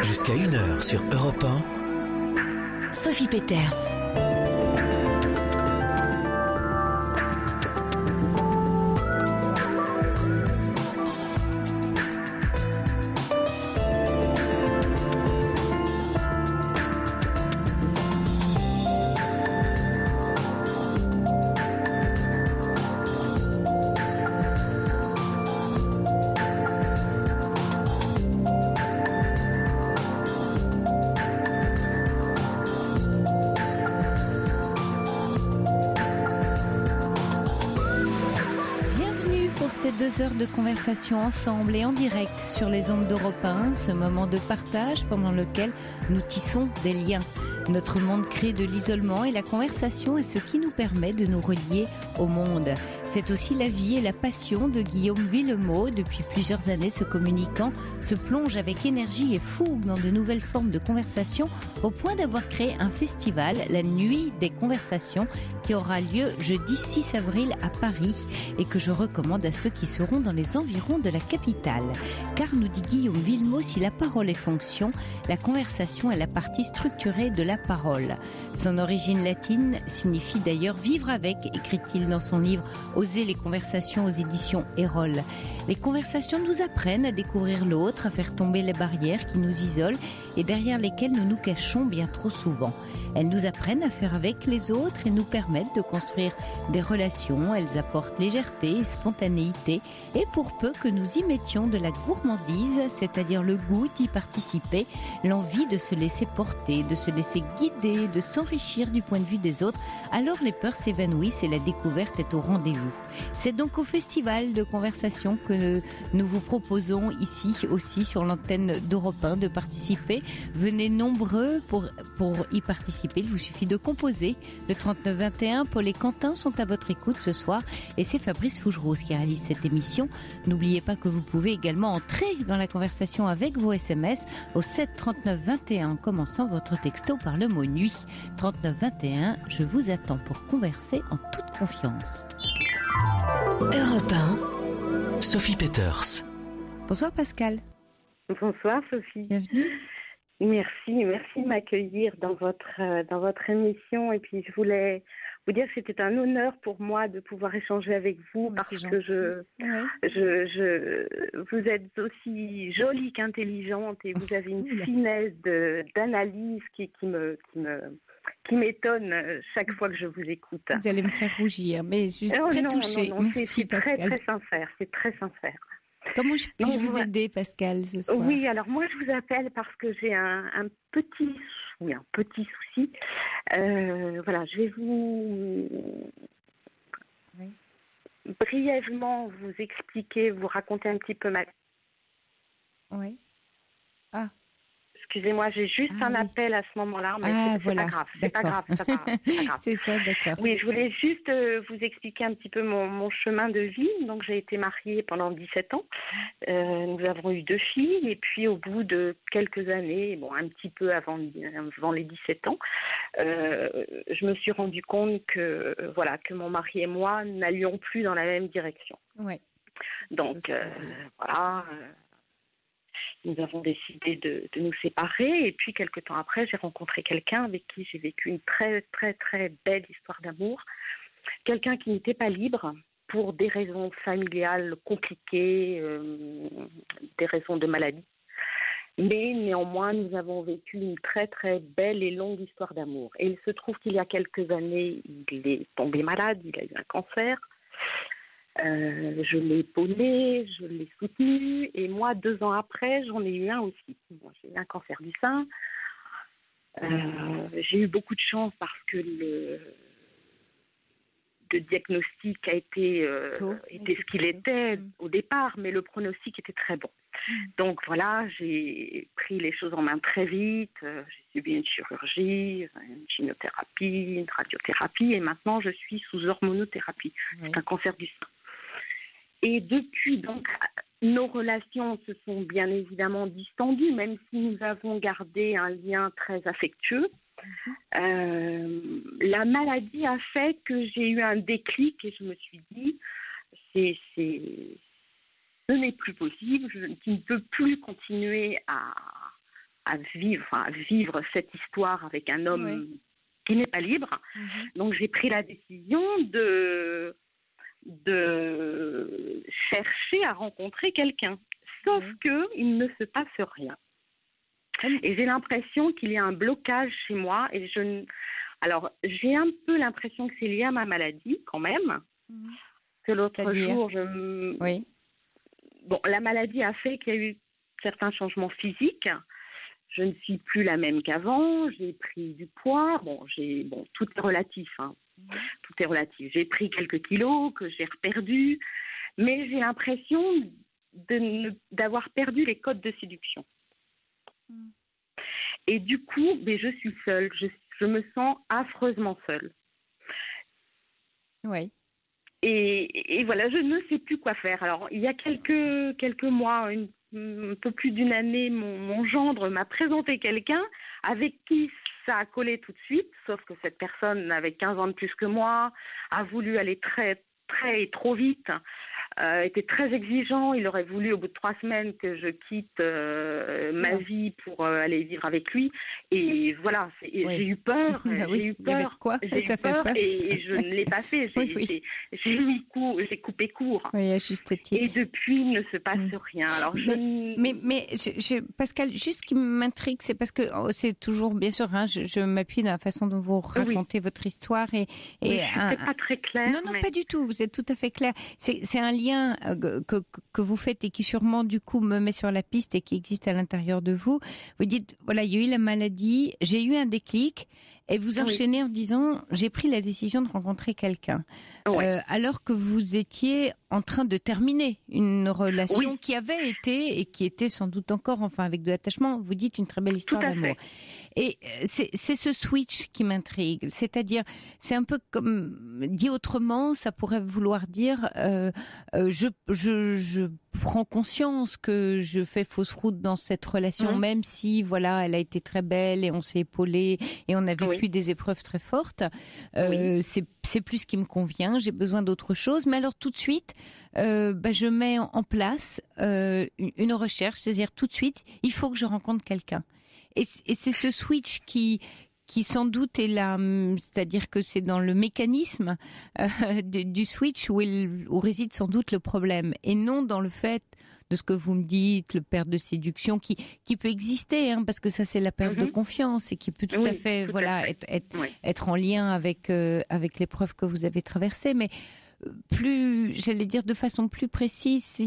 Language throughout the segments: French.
Jusqu'à 1h sur Europe 1. Sophie Peters. Ces 2 heures de conversation ensemble et en direct sur les ondes d'Europe 1, ce moment de partage pendant lequel nous tissons des liens. Notre monde crée de l'isolement et la conversation est ce qui nous permet de nous relier au monde. C'est aussi la vie et la passion de Guillaume Villemot. Depuis plusieurs années, ce communicant se plonge avec énergie et fougue dans de nouvelles formes de conversation au point d'avoir créé un festival, la Nuit des Conversations, qui aura lieu jeudi 6 avril à Paris et que je recommande à ceux qui seront dans les environs de la capitale. Car, nous dit Guillaume Villemot, si la parole est fonction, la conversation est la partie structurée de la parole. Son origine latine signifie d'ailleurs vivre avec, écrit-il dans son livre Oser les conversations aux éditions Erol. Les conversations nous apprennent à découvrir l'autre, à faire tomber les barrières qui nous isolent et derrière lesquelles nous nous cachons bien trop souvent. Elles nous apprennent à faire avec les autres et nous permettent de construire des relations. Elles apportent légèreté et spontanéité. Et pour peu que nous y mettions de la gourmandise, c'est-à-dire le goût d'y participer, l'envie de se laisser porter, de se laisser guider, de s'enrichir du point de vue des autres, alors les peurs s'évanouissent et la découverte est au rendez-vous. C'est donc au festival de conversation que nous vous proposons ici aussi sur l'antenne d'Europe 1 de participer. Venez nombreux pour y participer. Il vous suffit de composer le 3921. Paul et Quentin sont à votre écoute ce soir et c'est Fabrice Fougerose qui réalise cette émission. N'oubliez pas que vous pouvez également entrer dans la conversation avec vos SMS au 7 39 21 en commençant votre texto par le mot nuit. 39 21, je vous attends pour converser en toute confiance. Europe 1. Sophie Peters. Bonsoir Pascal. Bonsoir Sophie. Bienvenue. Merci de m'accueillir dans votre émission et puis je voulais vous dire que c'était un honneur pour moi de pouvoir échanger avec vous parce que vous êtes aussi jolie qu'intelligente et vous avez une finesse d'analyse qui m'étonne chaque fois que je vous écoute. Vous allez me faire rougir, mais je suis très touchée. Non, merci c'est Pascal. très sincère, c'est très sincère. Comment puis-je vous aider, Pascal, ce soir? Oui, alors moi, je vous appelle parce que j'ai un petit souci. Voilà, je vais brièvement vous expliquer, vous raconter un petit peu ma... Oui. Ah. Excusez-moi, j'ai juste un appel à ce moment-là, mais c'est pas grave. C'est pas grave. C'est ça, d'accord. Oui, je voulais juste vous expliquer un petit peu mon chemin de vie. Donc, j'ai été mariée pendant 17 ans. Nous avons eu 2 filles. Et puis, au bout de quelques années, un petit peu avant les 17 ans, je me suis rendu compte que mon mari et moi n'allions plus dans la même direction. Ouais. Donc, nous avons décidé de nous séparer et puis quelque temps après, j'ai rencontré quelqu'un avec qui j'ai vécu une très très très belle histoire d'amour. Quelqu'un qui n'était pas libre pour des raisons familiales compliquées, des raisons de maladie. Mais néanmoins, nous avons vécu une très très belle et longue histoire d'amour. Et il se trouve qu'il y a quelques années, il est tombé malade, il a eu un cancer. Je l'ai épaulé, je l'ai soutenu et moi 2 ans après j'en ai eu un aussi. Moi, j'ai eu un cancer du sein. J'ai eu beaucoup de chance parce que le diagnostic a été ce qu'il était au départ, mais le pronostic était très bon. Donc voilà, j'ai pris les choses en main très vite. J'ai subi une chirurgie, une chimiothérapie, une radiothérapie et maintenant je suis sous hormonothérapie. C'est un cancer du sein. Et depuis, donc, nos relations se sont bien évidemment distendues, même si nous avons gardé un lien très affectueux. La maladie a fait que j'ai eu un déclic et je me suis dit, ce n'est plus possible, je ne peux plus continuer à vivre cette histoire avec un homme qui n'est pas libre. Donc j'ai pris la décision de chercher à rencontrer quelqu'un. Sauf qu'il ne se passe rien. Et j'ai l'impression qu'il y a un blocage chez moi. Alors, j'ai un peu l'impression que c'est lié à ma maladie, quand même. Que l'autre jour, Bon, la maladie a fait qu'il y a eu certains changements physiques. Je ne suis plus la même qu'avant. J'ai pris du poids. Tout est relatif. Tout est relatif. J'ai pris quelques kilos que j'ai reperdus. Mais j'ai l'impression d'avoir perdu les codes de séduction. Et du coup, je suis seule. Je me sens affreusement seule. Oui. Et voilà, je ne sais plus quoi faire. Alors, il y a quelques mois, un peu plus d'une année, mon gendre m'a présenté quelqu'un avec qui ça a collé tout de suite, sauf que cette personne avait 15 ans de plus que moi, a voulu aller très, très et trop vite, était très exigeant. Il aurait voulu, au bout de 3 semaines, que je quitte ma vie pour aller vivre avec lui. Et voilà, j'ai eu peur. J'ai eu peur. Ça fait peur. Et je ne l'ai pas fait. J'ai coupé court. Oui, à juste titre. Et depuis, il ne se passe rien. Alors, mais Pascal, juste ce qui m'intrigue, c'est parce que c'est toujours, bien sûr, je m'appuie dans la façon dont vous racontez votre histoire. C'est pas très clair. Non, pas du tout. Vous êtes tout à fait clair. C'est un lien que vous faites et qui sûrement du coup me met sur la piste et qui existe à l'intérieur de vous. Vous dites, voilà, il y a eu la maladie, j'ai eu un déclic, et vous enchaînez en disant, j'ai pris la décision de rencontrer quelqu'un. Alors que vous étiez en train de terminer une relation qui avait été, et qui était sans doute encore, avec de l'attachement, vous dites une très belle histoire d'amour. Et c'est ce switch qui m'intrigue. C'est-à-dire, c'est un peu comme, dit autrement, ça pourrait vouloir dire, je prends conscience que je fais fausse route dans cette relation, même si, voilà, elle a été très belle et on s'est épaulé et on a vécu des épreuves très fortes. C'est plus ce qui me convient. J'ai besoin d'autre chose. Mais alors, tout de suite, je mets en place une recherche. C'est-à-dire, tout de suite, il faut que je rencontre quelqu'un. Et c'est ce switch qui sans doute est là, c'est-à-dire que c'est dans le mécanisme du switch où réside sans doute le problème, et non dans le fait de ce que vous me dites, le perte de séduction qui peut exister, parce que ça c'est la perte de confiance et qui peut tout à fait être en lien avec l'épreuve que vous avez traversée, mais plus, j'allais dire de façon plus précise,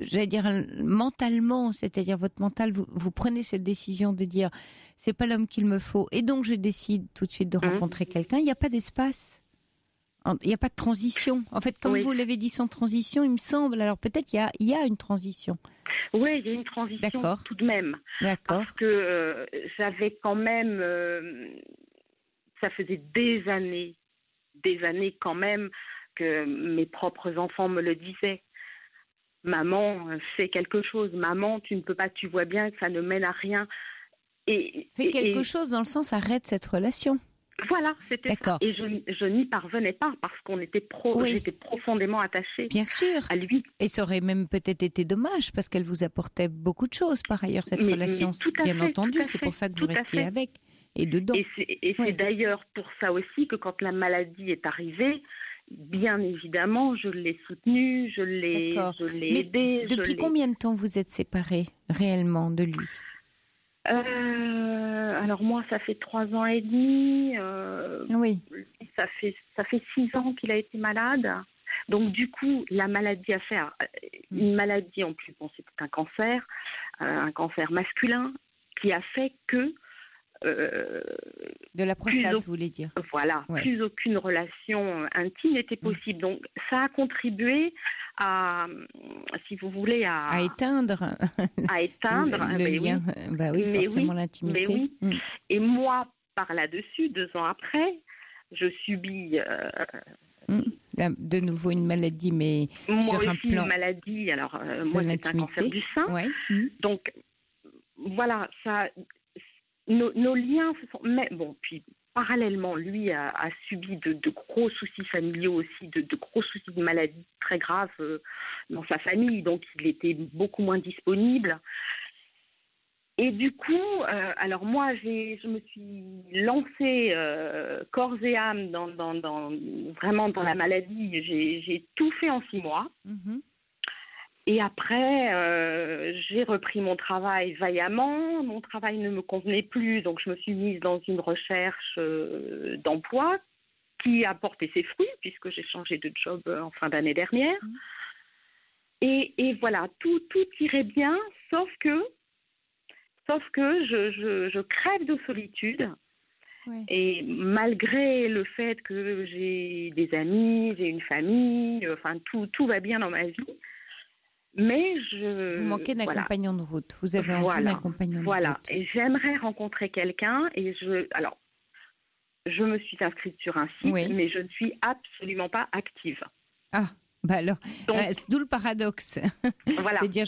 j'allais dire mentalement, c'est-à-dire votre mental, vous prenez cette décision de dire c'est pas l'homme qu'il me faut, et donc je décide tout de suite de rencontrer quelqu'un. Il n'y a pas d'espace, il n'y a pas de transition. En fait, comme vous l'avez dit, sans transition, il me semble. Alors peut-être il y a une transition. Oui, il y a une transition tout de même. D'accord. Parce que j'avais quand même, ça faisait des années quand même que mes propres enfants me le disaient. Maman, fais quelque chose. Maman, tu ne peux pas, tu vois bien que ça ne mène à rien. Fais quelque chose dans le sens arrête cette relation. Voilà, c'était ça. Et je n'y parvenais pas parce qu'on était j'étais profondément attachée à lui. Et ça aurait même peut-être été dommage parce qu'elle vous apportait beaucoup de choses par ailleurs, cette relation, bien entendu. C'est pour ça que vous restiez avec et dedans. Et c'est d'ailleurs pour ça aussi que quand la maladie est arrivée, bien évidemment, je l'ai soutenu, je l'ai aidé. Depuis combien de temps vous êtes séparés réellement de lui ? Alors moi, ça fait 3 ans et demi. Ça fait 6 ans qu'il a été malade. Donc du coup, la maladie a fait une maladie en plus. Bon, c'était un cancer masculin qui a fait que de la prostate, vous voulez dire. Voilà, plus aucune relation intime n'était possible. Donc ça a contribué à, si vous voulez, à éteindre le lien. Forcément l'intimité. Et moi, par là-dessus, 2 ans après, je subis de nouveau une maladie, mais sur un plan. Une maladie. Alors moi, c'est un cancer du sein. Donc voilà, ça. Nos liens se sont... Mais bon, puis parallèlement, lui a subi de gros soucis familiaux aussi, de gros soucis de maladies très graves dans sa famille, donc il était beaucoup moins disponible. Et du coup, alors moi, je me suis lancée corps et âme vraiment dans la maladie. J'ai tout fait en 6 mois. Et après, j'ai repris mon travail vaillamment. Mon travail ne me convenait plus, donc je me suis mise dans une recherche d'emploi qui a porté ses fruits, puisque j'ai changé de job en fin d'année dernière. Et voilà, tout irait bien, sauf que je crève de solitude. Ouais. Et malgré le fait que j'ai des amis, j'ai une famille, enfin tout va bien dans ma vie. Mais vous manquez d'un compagnon de route. Vous avez envie d'un compagnon de route. Voilà. Et j'aimerais rencontrer quelqu'un. Et je me suis inscrite sur un site, mais je ne suis absolument pas active. Ah, bah alors, d'où le paradoxe. Voilà. C'est-à-dire,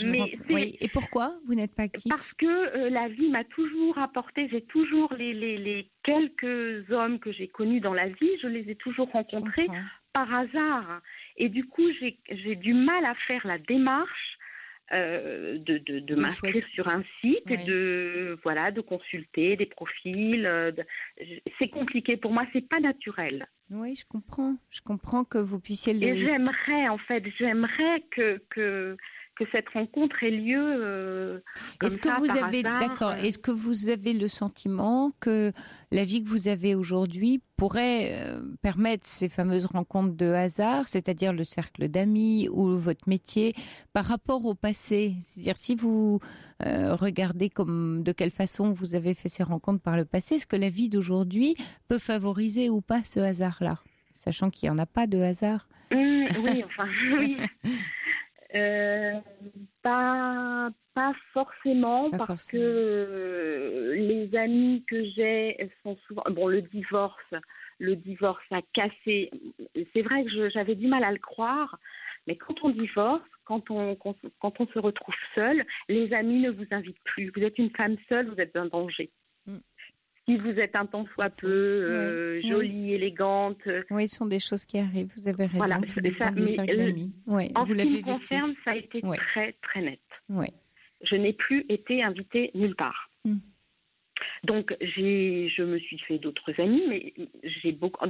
oui. Et pourquoi vous n'êtes pas active? Parce que la vie m'a toujours apporté. J'ai toujours les quelques hommes que j'ai connus dans la vie, je les ai toujours rencontrés par hasard. Et du coup, j'ai du mal à faire la démarche de m'inscrire sur un site et de consulter des profils. C'est compliqué pour moi, c'est pas naturel. Oui, je comprends que vous puissiez le... Et j'aimerais que cette rencontre ait lieu Est-ce que vous avez le sentiment que la vie que vous avez aujourd'hui pourrait permettre ces fameuses rencontres de hasard, c'est-à-dire le cercle d'amis ou votre métier, par rapport au passé? C'est-à-dire, si vous regardez de quelle façon vous avez fait ces rencontres par le passé, est-ce que la vie d'aujourd'hui peut favoriser ou pas ce hasard-là, sachant qu'il n'y en a pas de hasard? Oui, enfin, oui. Pas forcément, que les amis que j'ai sont souvent... Bon, le divorce a cassé... C'est vrai que j'avais du mal à le croire, mais quand on divorce, quand on se retrouve seul, les amis ne vous invitent plus. Vous êtes une femme seule, vous êtes un danger. Si vous êtes un tant soit peu jolie, élégante... Oui, ce sont des choses qui arrivent, vous avez raison, voilà, tout dépend du cercle d'amis. En ce qui me concerne, ça a été très, très net. Je n'ai plus été invitée nulle part. Donc, je me suis fait d'autres amis, mais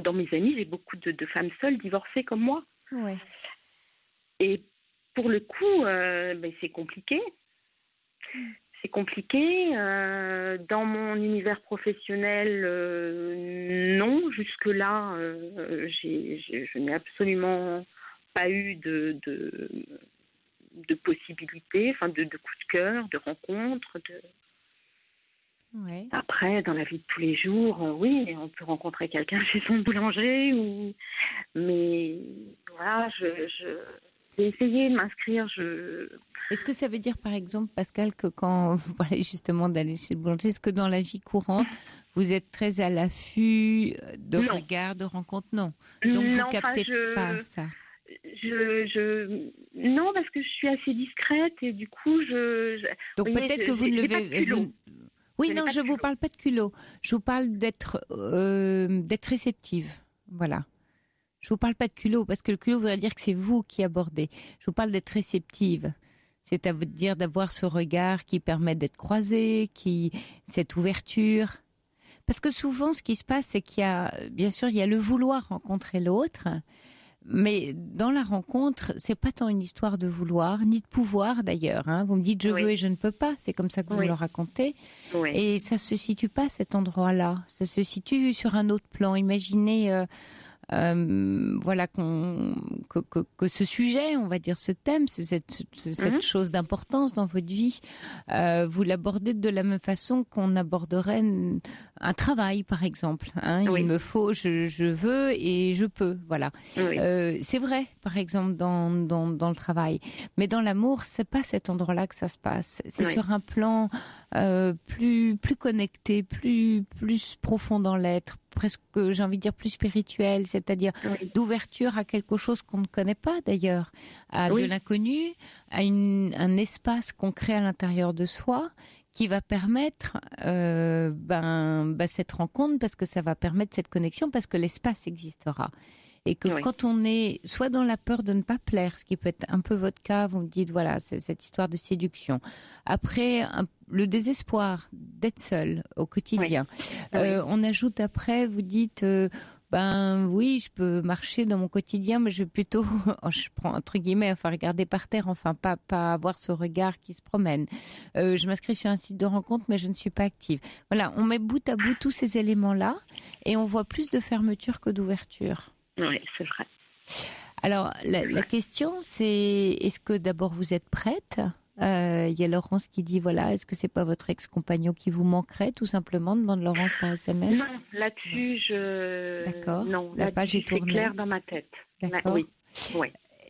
dans mes amis, j'ai beaucoup de femmes seules divorcées comme moi. Et pour le coup, c'est compliqué. C'est compliqué. Dans mon univers professionnel, non. Jusque-là, je n'ai absolument pas eu de possibilités, enfin de coups de cœur, de rencontres. Après, dans la vie de tous les jours, oui, on peut rencontrer quelqu'un chez son boulanger. Mais voilà, j'ai essayé de m'inscrire. Est-ce que ça veut dire, par exemple, Pascal, que quand vous parlez justement d'aller chez le boulanger, est-ce que dans la vie courante, vous êtes très à l'affût de regards, de rencontres? Non. Donc vous captez pas ça. Non, parce que je suis assez discrète et du coup, Donc peut-être que vous ne levez... Oui, non, je ne vous parle pas de culot. Je vous parle d'être réceptive. Voilà. Je vous parle pas de culot, parce que le culot voudrait dire que c'est vous qui abordez. Je vous parle d'être réceptive. C'est à vous dire d'avoir ce regard qui permet d'être croisé, cette ouverture. Parce que souvent, ce qui se passe, c'est qu'il y a le vouloir rencontrer l'autre, mais dans la rencontre, c'est pas tant une histoire de vouloir, ni de pouvoir d'ailleurs. Vous me dites je veux et je ne peux pas, c'est comme ça que vous me le racontez. Et ça se situe pas à cet endroit-là. Ça se situe sur un autre plan. Imaginez... que ce sujet, on va dire ce thème, c'est cette chose d'importance dans votre vie, vous l'abordez de la même façon qu'on aborderait un travail, par exemple. Il me faut, je veux et je peux, voilà. C'est vrai, par exemple, dans le travail, mais dans l'amour, c'est pas cet endroit-là que ça se passe. C'est sur un plan plus connecté, plus profond dans l'être, presque, j'ai envie de dire, plus spirituel, c'est-à-dire d'ouverture à quelque chose qu'on ne connaît pas d'ailleurs, à de l'inconnu, à un espace qu'on crée à l'intérieur de soi qui va permettre cette rencontre, parce que ça va permettre cette connexion, parce que l'espace existera. Et que quand on est soit dans la peur de ne pas plaire, ce qui peut être un peu votre cas, vous me dites, voilà, c'est cette histoire de séduction. Après, le désespoir d'être seul au quotidien. On ajoute après, vous dites... ben oui, je peux marcher dans mon quotidien, mais je vais plutôt, je prends entre guillemets, enfin regarder par terre, enfin pas avoir ce regard qui se promène. Je m'inscris sur un site de rencontre, mais je ne suis pas active. Voilà, on met bout à bout tous ces éléments-là et on voit plus de fermeture que d'ouverture. Oui, c'est vrai. Alors la question, c'est est-ce que d'abord vous êtes prête ? Il y a Laurence qui dit voilà, est-ce que c'est pas votre ex-compagnon qui vous manquerait tout simplement, demande Laurence par SMS. Non, là-dessus D'accord. Non, la page est tournée. C'est clair dans ma tête. D'accord. Oui.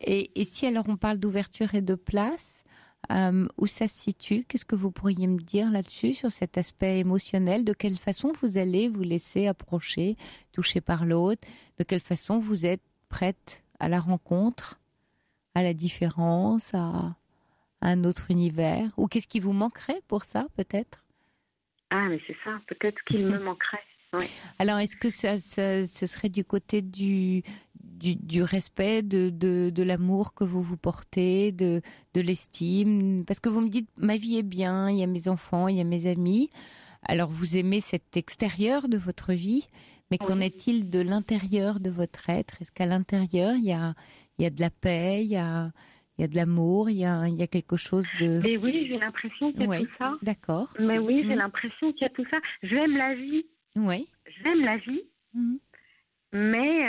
Et si alors on parle d'ouverture et de place, où ça se situe? Qu'est-ce que vous pourriez me dire là-dessus, sur cet aspect émotionnel? De quelle façon vous allez vous laisser approcher, toucher par l'autre? De quelle façon vous êtes prête à la rencontre, à la différence, à un autre univers? Ou qu'est-ce qui vous manquerait pour ça, peut-être? Ah, mais c'est ça, peut-être qu'il me manquerait. Oui. Alors, est-ce que ce serait du côté du respect, de l'amour que vous vous portez, de l'estime? Parce que vous me dites, ma vie est bien, il y a mes enfants, il y a mes amis. Alors, vous aimez cet extérieur de votre vie, mais qu'en est-il de l'intérieur de votre être? Est-ce qu'à l'intérieur, il y a de la paix, il y a de l'amour, il y a quelque chose de... Mais oui, j'ai l'impression qu'il y a tout ça. D'accord. Mais oui, j'ai l'impression qu'il y a tout ça. J'aime la vie. Oui. J'aime la vie. Mais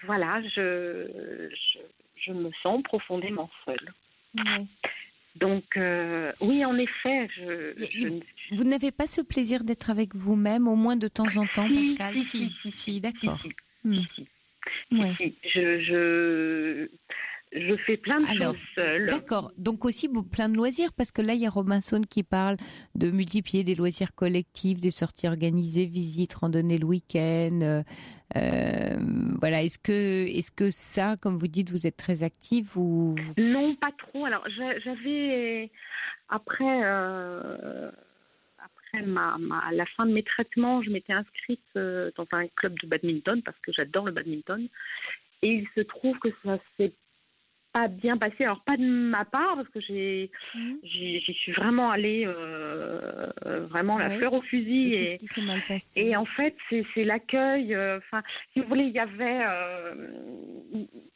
voilà, je me sens profondément seule. Oui. Donc, oui, en effet, vous n'avez pas ce plaisir d'être avec vous-même, au moins de temps en temps, si, Pascal? Si, d'accord. Si. Je fais plein de choses seule. D'accord. Donc aussi plein de loisirs, parce que là, il y a Robinson qui parle de multiplier des loisirs collectifs, des sorties organisées, visites, randonnées le week-end. Voilà. Est-ce que ça, comme vous dites, vous êtes très active ou... Non, pas trop. Alors, j'avais après la fin de mes traitements, je m'étais inscrite dans un club de badminton parce que j'adore le badminton. Et il se trouve que ça s'est pas bien passé. Alors, pas de ma part, parce que j'y suis vraiment allée vraiment la fleur au fusil. Et qu'est-ce qui s'est mal passé? Et en fait, c'est l'accueil. Si vous voulez, il y avait...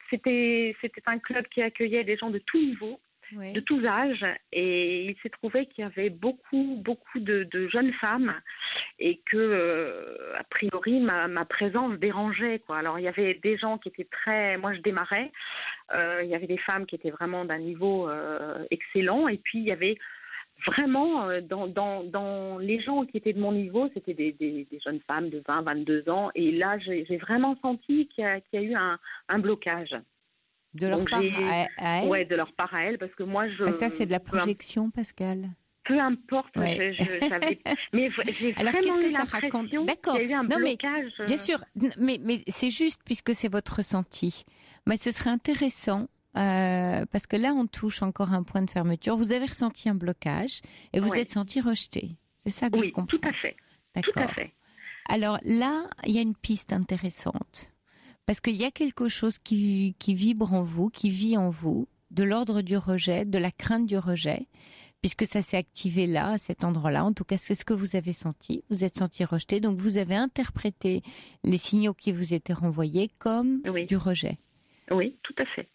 c'était un club qui accueillait des gens de tous niveaux, de tous âges. Et il s'est trouvé qu'il y avait beaucoup de jeunes femmes et que, a priori, ma présence dérangeait, quoi. Alors, il y avait des gens qui étaient très... Moi, je démarrais. Il y avait des femmes qui étaient vraiment d'un niveau excellent. Et puis, il y avait vraiment, dans les gens qui étaient de mon niveau, c'était des jeunes femmes de 20, 22 ans. Et là, j'ai vraiment senti qu'il y a eu un blocage. De leur part à elle? Oui, de leur part à elle, parce que moi, ça, c'est de la projection, Pascal. Peu importe, mais j'ai alors, vraiment qu'est-ce que eu ça l'impression raconte? D'accord. qu'il y a eu un blocage. Mais, bien sûr, mais c'est juste puisque c'est votre ressenti. Mais ce serait intéressant, parce que là, on touche encore un point de fermeture. Vous avez ressenti un blocage et vous êtes senti rejeté. C'est ça que je comprends. Oui, tout à fait. D'accord. Tout à fait. Alors là, il y a une piste intéressante. Parce qu'il y a quelque chose qui vibre en vous, qui vit en vous, de l'ordre du rejet, de la crainte du rejet, puisque ça s'est activé là, à cet endroit-là. En tout cas, c'est ce que vous avez senti. Vous êtes senti rejeté, donc vous avez interprété les signaux qui vous étaient renvoyés comme du rejet. Oui, tout à fait.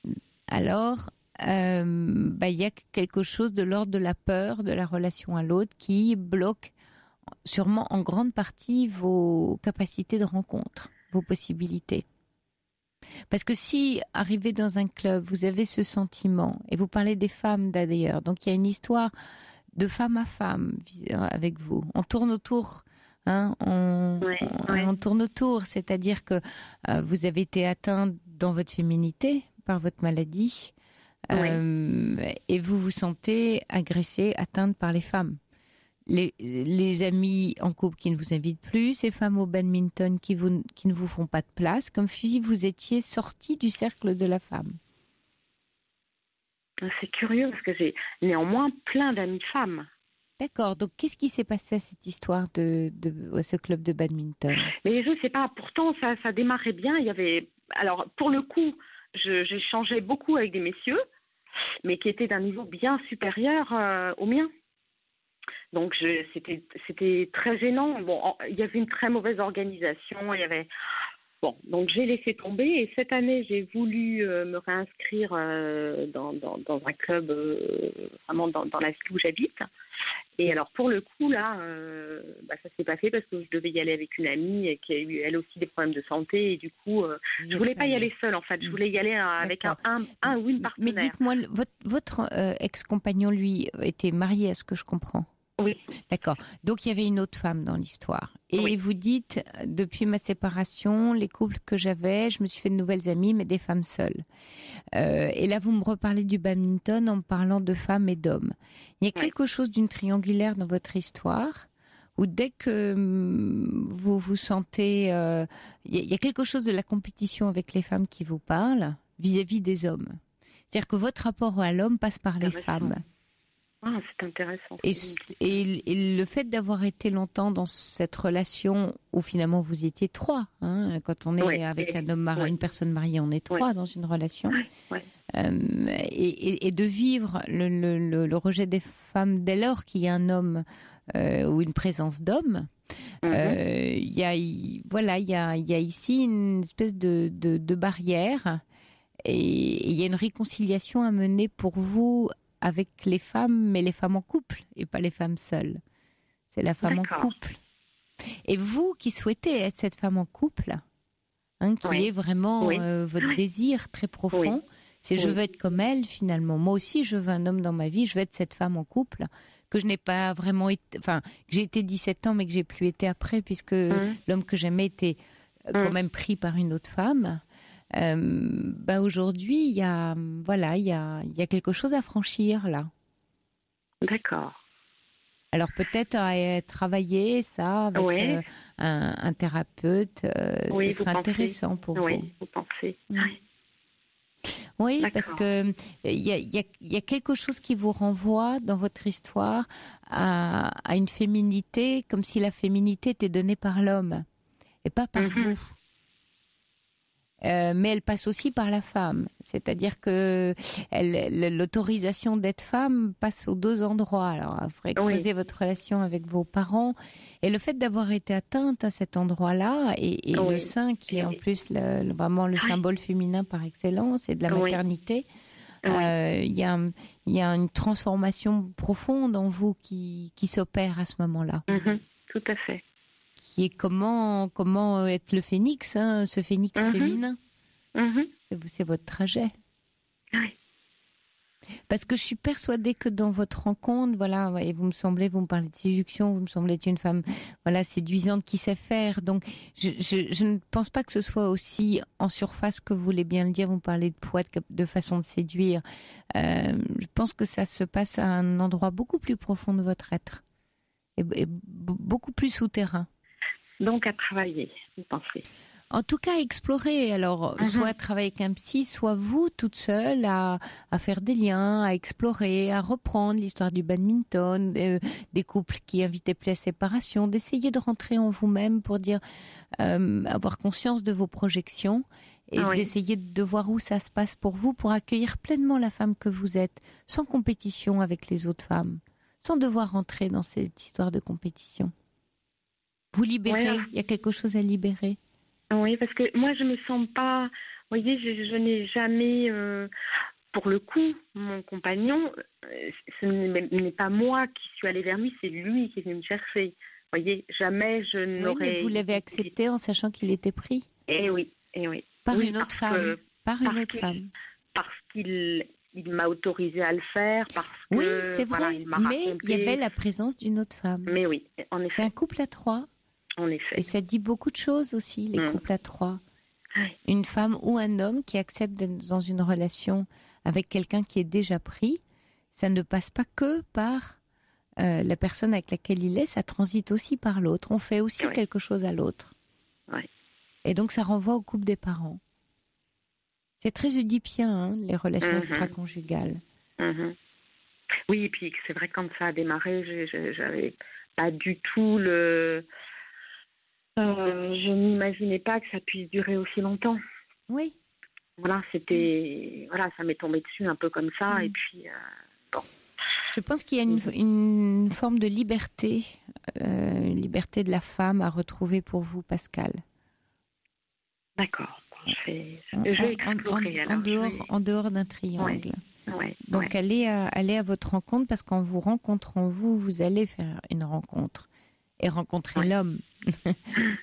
Alors, il y a quelque chose de l'ordre de la peur, de la relation à l'autre, qui bloque sûrement en grande partie vos capacités de rencontre, vos possibilités. Parce que si, arrivé dans un club, vous avez ce sentiment, et vous parlez des femmes d'ailleurs, donc il y a une histoire de femme à femme avec vous. On tourne autour, on tourne autour, c'est-à-dire que vous avez été atteinte dans votre féminité par votre maladie, et vous vous sentez agressée, atteinte par les femmes. Les amis en couple qui ne vous invitent plus, ces femmes au badminton qui ne vous font pas de place, comme si vous étiez sortie du cercle de la femme. C'est curieux parce que j'ai néanmoins plein d'amies femmes. D'accord, donc qu'est-ce qui s'est passé à cette histoire de ce club de badminton? Mais je ne sais pas, pourtant ça démarrait bien, il y avait alors pour le coup, j'échangeais beaucoup avec des messieurs, mais qui étaient d'un niveau bien supérieur au mien. Donc c'était très gênant. Bon, il y avait une très mauvaise organisation. Il y avait bon, donc j'ai laissé tomber. Et cette année, j'ai voulu me réinscrire dans un club vraiment dans la ville où j'habite. Et alors pour le coup là, ça s'est pas fait parce que je devais y aller avec une amie et qui a eu elle aussi des problèmes de santé. Et du coup, je voulais pas y aller seule en fait. Je voulais y aller avec un ou une partenaire. Mais dites-moi, votre ex-compagnon, lui, était marié, à ce que je comprends? Oui. D'accord. Donc, il y avait une autre femme dans l'histoire. Et Oui. vous dites, depuis ma séparation, les couples que j'avais, je me suis fait de nouvelles amies, mais des femmes seules. Et là, vous me reparlez du badminton en me parlant de femmes et d'hommes. Il y a quelque chose d'une triangulaire dans votre histoire où dès que vous vous sentez... il y a quelque chose de la compétition avec les femmes qui vous parle vis-à-vis des hommes. C'est-à-dire que votre rapport à l'homme passe par les femmes. Ah, c'est intéressant. Et le fait d'avoir été longtemps dans cette relation où finalement vous étiez trois, quand on est avec un homme marié, une personne mariée, on est trois dans une relation, et de vivre le rejet des femmes dès lors qu'il y a un homme ou une présence d'homme, il y a ici une espèce de barrière et il y a une réconciliation à mener pour vous avec les femmes, mais les femmes en couple et pas les femmes seules. C'est la femme en couple. Et vous qui souhaitez être cette femme en couple, qui est vraiment votre désir très profond, c'est je veux être comme elle finalement. Moi aussi, je veux un homme dans ma vie, je veux être cette femme en couple que je n'ai pas vraiment été, que j'ai été 17 ans mais que j'ai plus été après puisque l'homme que j'aimais était quand même pris par une autre femme. Aujourd'hui, il y a quelque chose à franchir là. D'accord. Alors peut-être à travailler ça avec un thérapeute, ce serait intéressant pour vous. Oui, vous pensez. Oui, parce que il y a quelque chose qui vous renvoie dans votre histoire à une féminité, comme si la féminité était donnée par l'homme et pas par vous. Mais elle passe aussi par la femme, c'est-à-dire que l'autorisation d'être femme passe aux deux endroits. Alors, il faudrait creuser votre relation avec vos parents et le fait d'avoir été atteinte à cet endroit-là et le sein qui est en plus vraiment le symbole féminin par excellence et de la maternité. Il y a une transformation profonde en vous qui s'opère à ce moment-là. Tout à fait. Qui est comment être le phénix, ce phénix féminin. C'est votre trajet. Oui. Parce que je suis persuadée que dans votre rencontre, et vous me parlez de séduction, vous me semblez être une femme, séduisante qui sait faire. Donc, je ne pense pas que ce soit aussi en surface que vous voulez bien le dire. Vous me parlez de poids, de façon de séduire. Je pense que ça se passe à un endroit beaucoup plus profond de votre être et beaucoup plus souterrain. Donc à travailler, vous pensez? En tout cas, explorer. Alors, soit travailler avec un psy, soit vous, toute seule, à faire des liens, à explorer, à reprendre l'histoire du badminton, des couples qui invitaient plus à séparation, d'essayer de rentrer en vous-même pour dire, avoir conscience de vos projections et d'essayer de voir où ça se passe pour vous, pour accueillir pleinement la femme que vous êtes, sans compétition avec les autres femmes, sans devoir rentrer dans cette histoire de compétition. Vous libérez, il y a quelque chose à libérer. Oui, parce que moi, je me sens pas... Vous voyez, je n'ai jamais... pour le coup, mon compagnon, ce n'est pas moi qui suis allée vers lui, c'est lui qui est venu me chercher. Vous voyez, jamais je n'aurais... Oui, mais vous l'avez accepté en sachant qu'il était pris. Eh oui. Par une autre femme. Parce qu'il m'a autorisé à le faire, parce que... Oui, c'est vrai, il m'a mais raconté... il y avait la présence d'une autre femme. Mais oui, en effet. C'est un couple à trois. En effet. Et ça dit beaucoup de choses aussi, les couples à trois. Oui. Une femme ou un homme qui accepte d'être dans une relation avec quelqu'un qui est déjà pris, ça ne passe pas que par la personne avec laquelle il est, ça transite aussi par l'autre. On fait aussi quelque chose à l'autre. Oui. Et donc ça renvoie au couple des parents. C'est très oedipien, les relations extra-conjugales. Oui, et puis c'est vrai que quand ça a démarré, j'avais pas du tout le... je n'imaginais pas que ça puisse durer aussi longtemps. Oui. Voilà, ça m'est tombé dessus un peu comme ça, et puis bon. Je pense qu'il y a une forme de liberté, liberté de la femme à retrouver pour vous, Pascal. D'accord. Je vais explorer. En dehors d'un triangle. Ouais, donc allez à votre rencontre, parce qu'en vous rencontrant vous allez faire une rencontre et rencontrer l'homme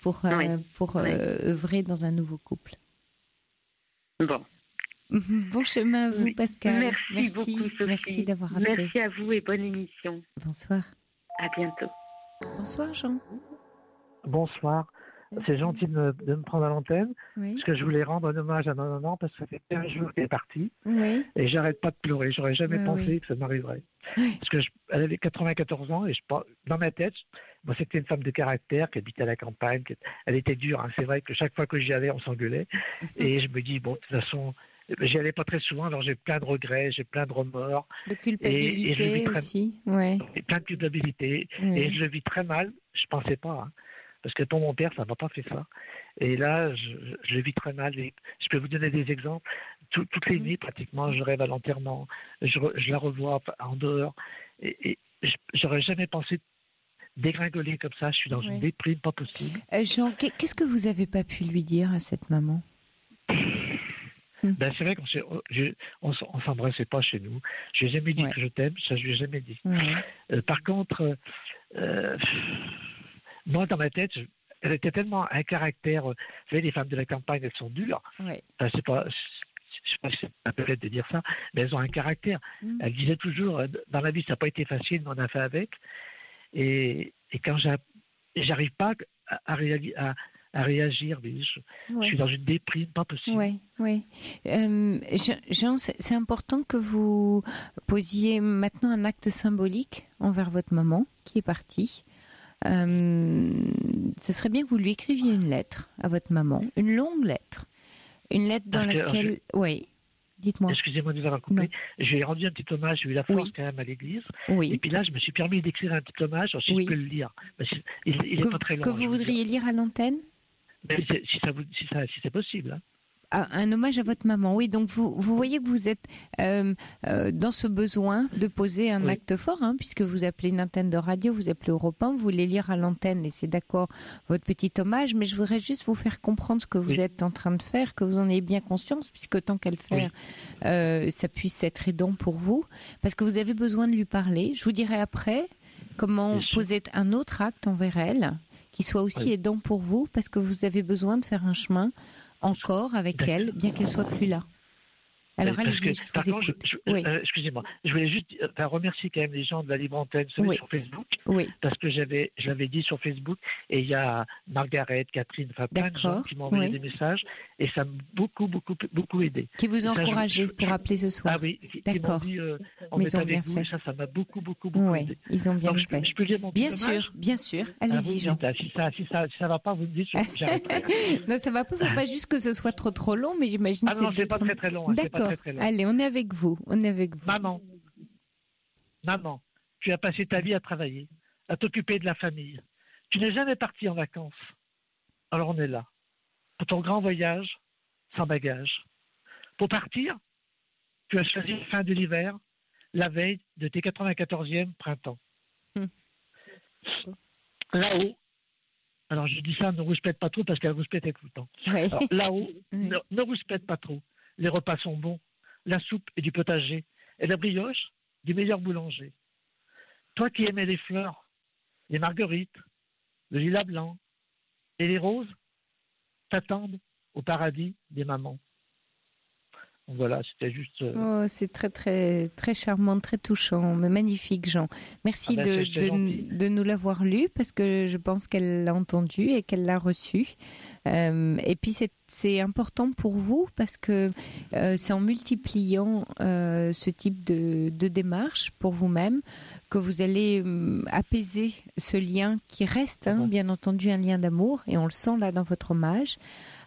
pour œuvrer dans un nouveau couple. Bon. Bon chemin à vous, Pascal. Merci beaucoup, Sophie. Merci d'avoir appelé. Merci à vous et bonne émission. Bonsoir. À bientôt. Bonsoir, Jean. Bonsoir. C'est gentil de me prendre à l'antenne, parce que je voulais rendre un hommage à ma maman, parce que ça fait 15 jours qu'elle est partie, et j'arrête pas de pleurer. J'aurais jamais pensé que ça m'arriverait. Parce que elle avait 94 ans, et dans ma tête, moi, c'était une femme de caractère qui habitait à la campagne. Elle était dure, hein. C'est vrai que chaque fois que j'y allais, on s'engueulait. Et je me dis, bon, de toute façon, j'y allais pas très souvent, alors j'ai plein de regrets, j'ai plein de remords. De culpabilité aussi. Et plein de culpabilité. Et je le vis très mal, je pensais pas, hein. Parce que pour mon père, ça m'a pas fait ça. Et là, je le vis très mal. Et je peux vous donner des exemples. Toutes les nuits, pratiquement, je rêve à l'enterrement. Je la revois en dehors. Et j'aurais jamais pensé dégringoler comme ça. Je suis dans une déprime pas possible. Jean, qu'est-ce que vous avez pas pu lui dire à cette maman? C'est vrai qu'on s'embrassait pas chez nous. Je n'ai jamais dit que je t'aime. Ça, je lui ai jamais dit. Par contre... moi, dans ma tête, elle était tellement un caractère. Vous savez, les femmes de la campagne, elles sont dures. Enfin, je sais pas si c'est un peu bête de dire ça, mais elles ont un caractère. Elle disait toujours, dans la vie, ça n'a pas été facile, mais on a fait avec. Et quand j'arrive pas à réagir, je suis dans une déprime pas possible. Jean, c'est important que vous posiez maintenant un acte symbolique envers votre maman qui est partie. Ce serait bien que vous lui écriviez une lettre à votre maman, une longue lettre, dans laquelle... Oui, dites-moi. Excusez-moi de vous avoir coupé. Je lui ai rendu un petit hommage, j'ai eu la force quand même à l'église. Et puis là, je me suis permis d'écrire un petit hommage, si je peux le lire. Il n'est pas très long. Que vous voudriez lire à l'antenne? Si c'est possible. Hein. Un hommage à votre maman, oui. Donc vous voyez que vous êtes dans ce besoin de poser un acte fort, hein, puisque vous appelez une antenne de radio, vous appelez Europe 1, vous voulez lire à l'antenne, et c'est d'accord votre petit hommage, mais je voudrais juste vous faire comprendre ce que vous êtes en train de faire, que vous en ayez bien conscience, puisque tant qu'à le faire, ça puisse être aidant pour vous, parce que vous avez besoin de lui parler. Je vous dirai après comment poser un autre acte envers elle, qui soit aussi aidant pour vous, parce que vous avez besoin de faire un chemin encore avec elle, bien qu'elle soit plus là. Alors allez-y, je vous écoute. Excusez-moi, je voulais juste remercier quand même les gens de la Libre Antenne sur Facebook, parce que je l'avais dit sur Facebook, et il y a Margaret, Catherine, plein de gens qui m'ont envoyé des messages, et ça m'a beaucoup aidé. Qui vous ont encouragé pour appeler ce soir. Ah oui, d'accord. Qui m'ont dit, on est avec vous, ça m'a beaucoup aidé. Ils ont bien fait. Je peux lire mon petit hommage ? Bien sûr, allez-y Jean. Si ça va pas, vous me dites, j'arrêterai. Non, ça va pas, faut pas juste que ce soit trop long, mais j'imagine que c'est... Ah non, c'est pas très long. D'accord. Allez, on est avec vous. Maman, tu as passé ta vie à travailler, à t'occuper de la famille. Tu n'es jamais partie en vacances. Alors on est là. Pour ton grand voyage, sans bagage. Pour partir, tu as choisi la fin de l'hiver, la veille de tes 94e printemps. Là-haut, alors je dis ça, ne rouspète pas trop parce qu'elle rouspète tout le temps. Alors, là-haut, ne rouspète pas trop. Les repas sont bons, la soupe et du potager, et la brioche du meilleur boulanger. Toi qui aimais les fleurs, les marguerites, le lilas blanc et les roses, t'attendent au paradis des mamans. Donc voilà, c'était juste... Oh, c'est très, très, très charmant, très touchant, mais magnifique, Jean. Merci de nous l'avoir lu, parce que je pense qu'elle l'a entendu et qu'elle l'a reçu. Et puis, c'est important pour vous, parce que c'est en multipliant ce type de démarche pour vous-même que vous allez apaiser ce lien qui reste, bien entendu, un lien d'amour, et on le sent là dans votre hommage.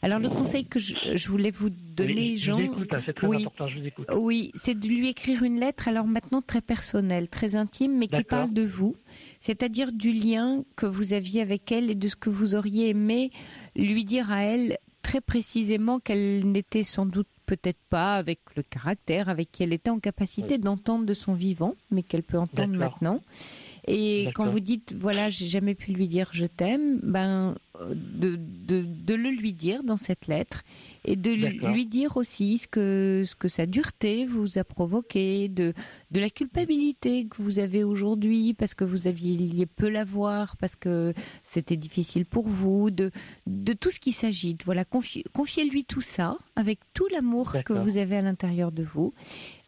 Alors, le conseil que je voulais vous donner, Jean... Je vous écoute, c'est très important, je vous écoute. Oui, c'est de lui écrire une lettre, alors maintenant très personnelle, très intime, mais qui parle de vous, c'est-à-dire du lien que vous aviez avec elle et de ce que vous auriez aimé lui dire à elle très précisément qu'elle n'était sans doute peut-être pas avec le caractère, avec qui elle était en capacité d'entendre de son vivant, mais qu'elle peut entendre maintenant. Et quand vous dites, voilà, j'ai jamais pu lui dire je t'aime, de le lui dire dans cette lettre et de lui dire aussi ce que sa dureté vous a provoqué, de la culpabilité que vous avez aujourd'hui parce que vous aviez peu la voir, parce que c'était difficile pour vous, de tout ce qui s'agite. Voilà, confiez-lui tout ça avec tout l'amour que vous avez à l'intérieur de vous.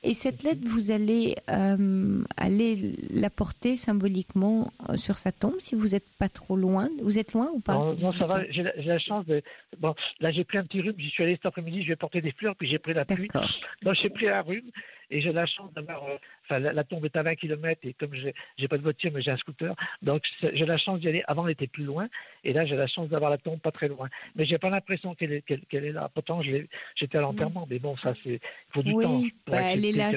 Et cette lettre, vous allez la porter symboliquement sur sa tombe, si vous n'êtes pas trop loin. Vous êtes loin ou pas? Non, ça va, j'ai la chance de... Bon, là, j'ai pris un petit rhume, j'y suis allé cet après-midi, je vais porter des fleurs, puis j'ai pris la pluie. Donc, j'ai pris un rhume, et j'ai la chance d'avoir... la tombe est à 20 km, et comme j'ai pas de voiture, mais j'ai un scooter, donc j'ai la chance d'y aller. Avant, elle était plus loin, et là, j'ai la chance d'avoir la tombe pas très loin. Mais j'ai pas l'impression qu'elle est là. Pourtant, j'étais à l'enterrement, mais bon, ça, il faut du temps. Elle est là,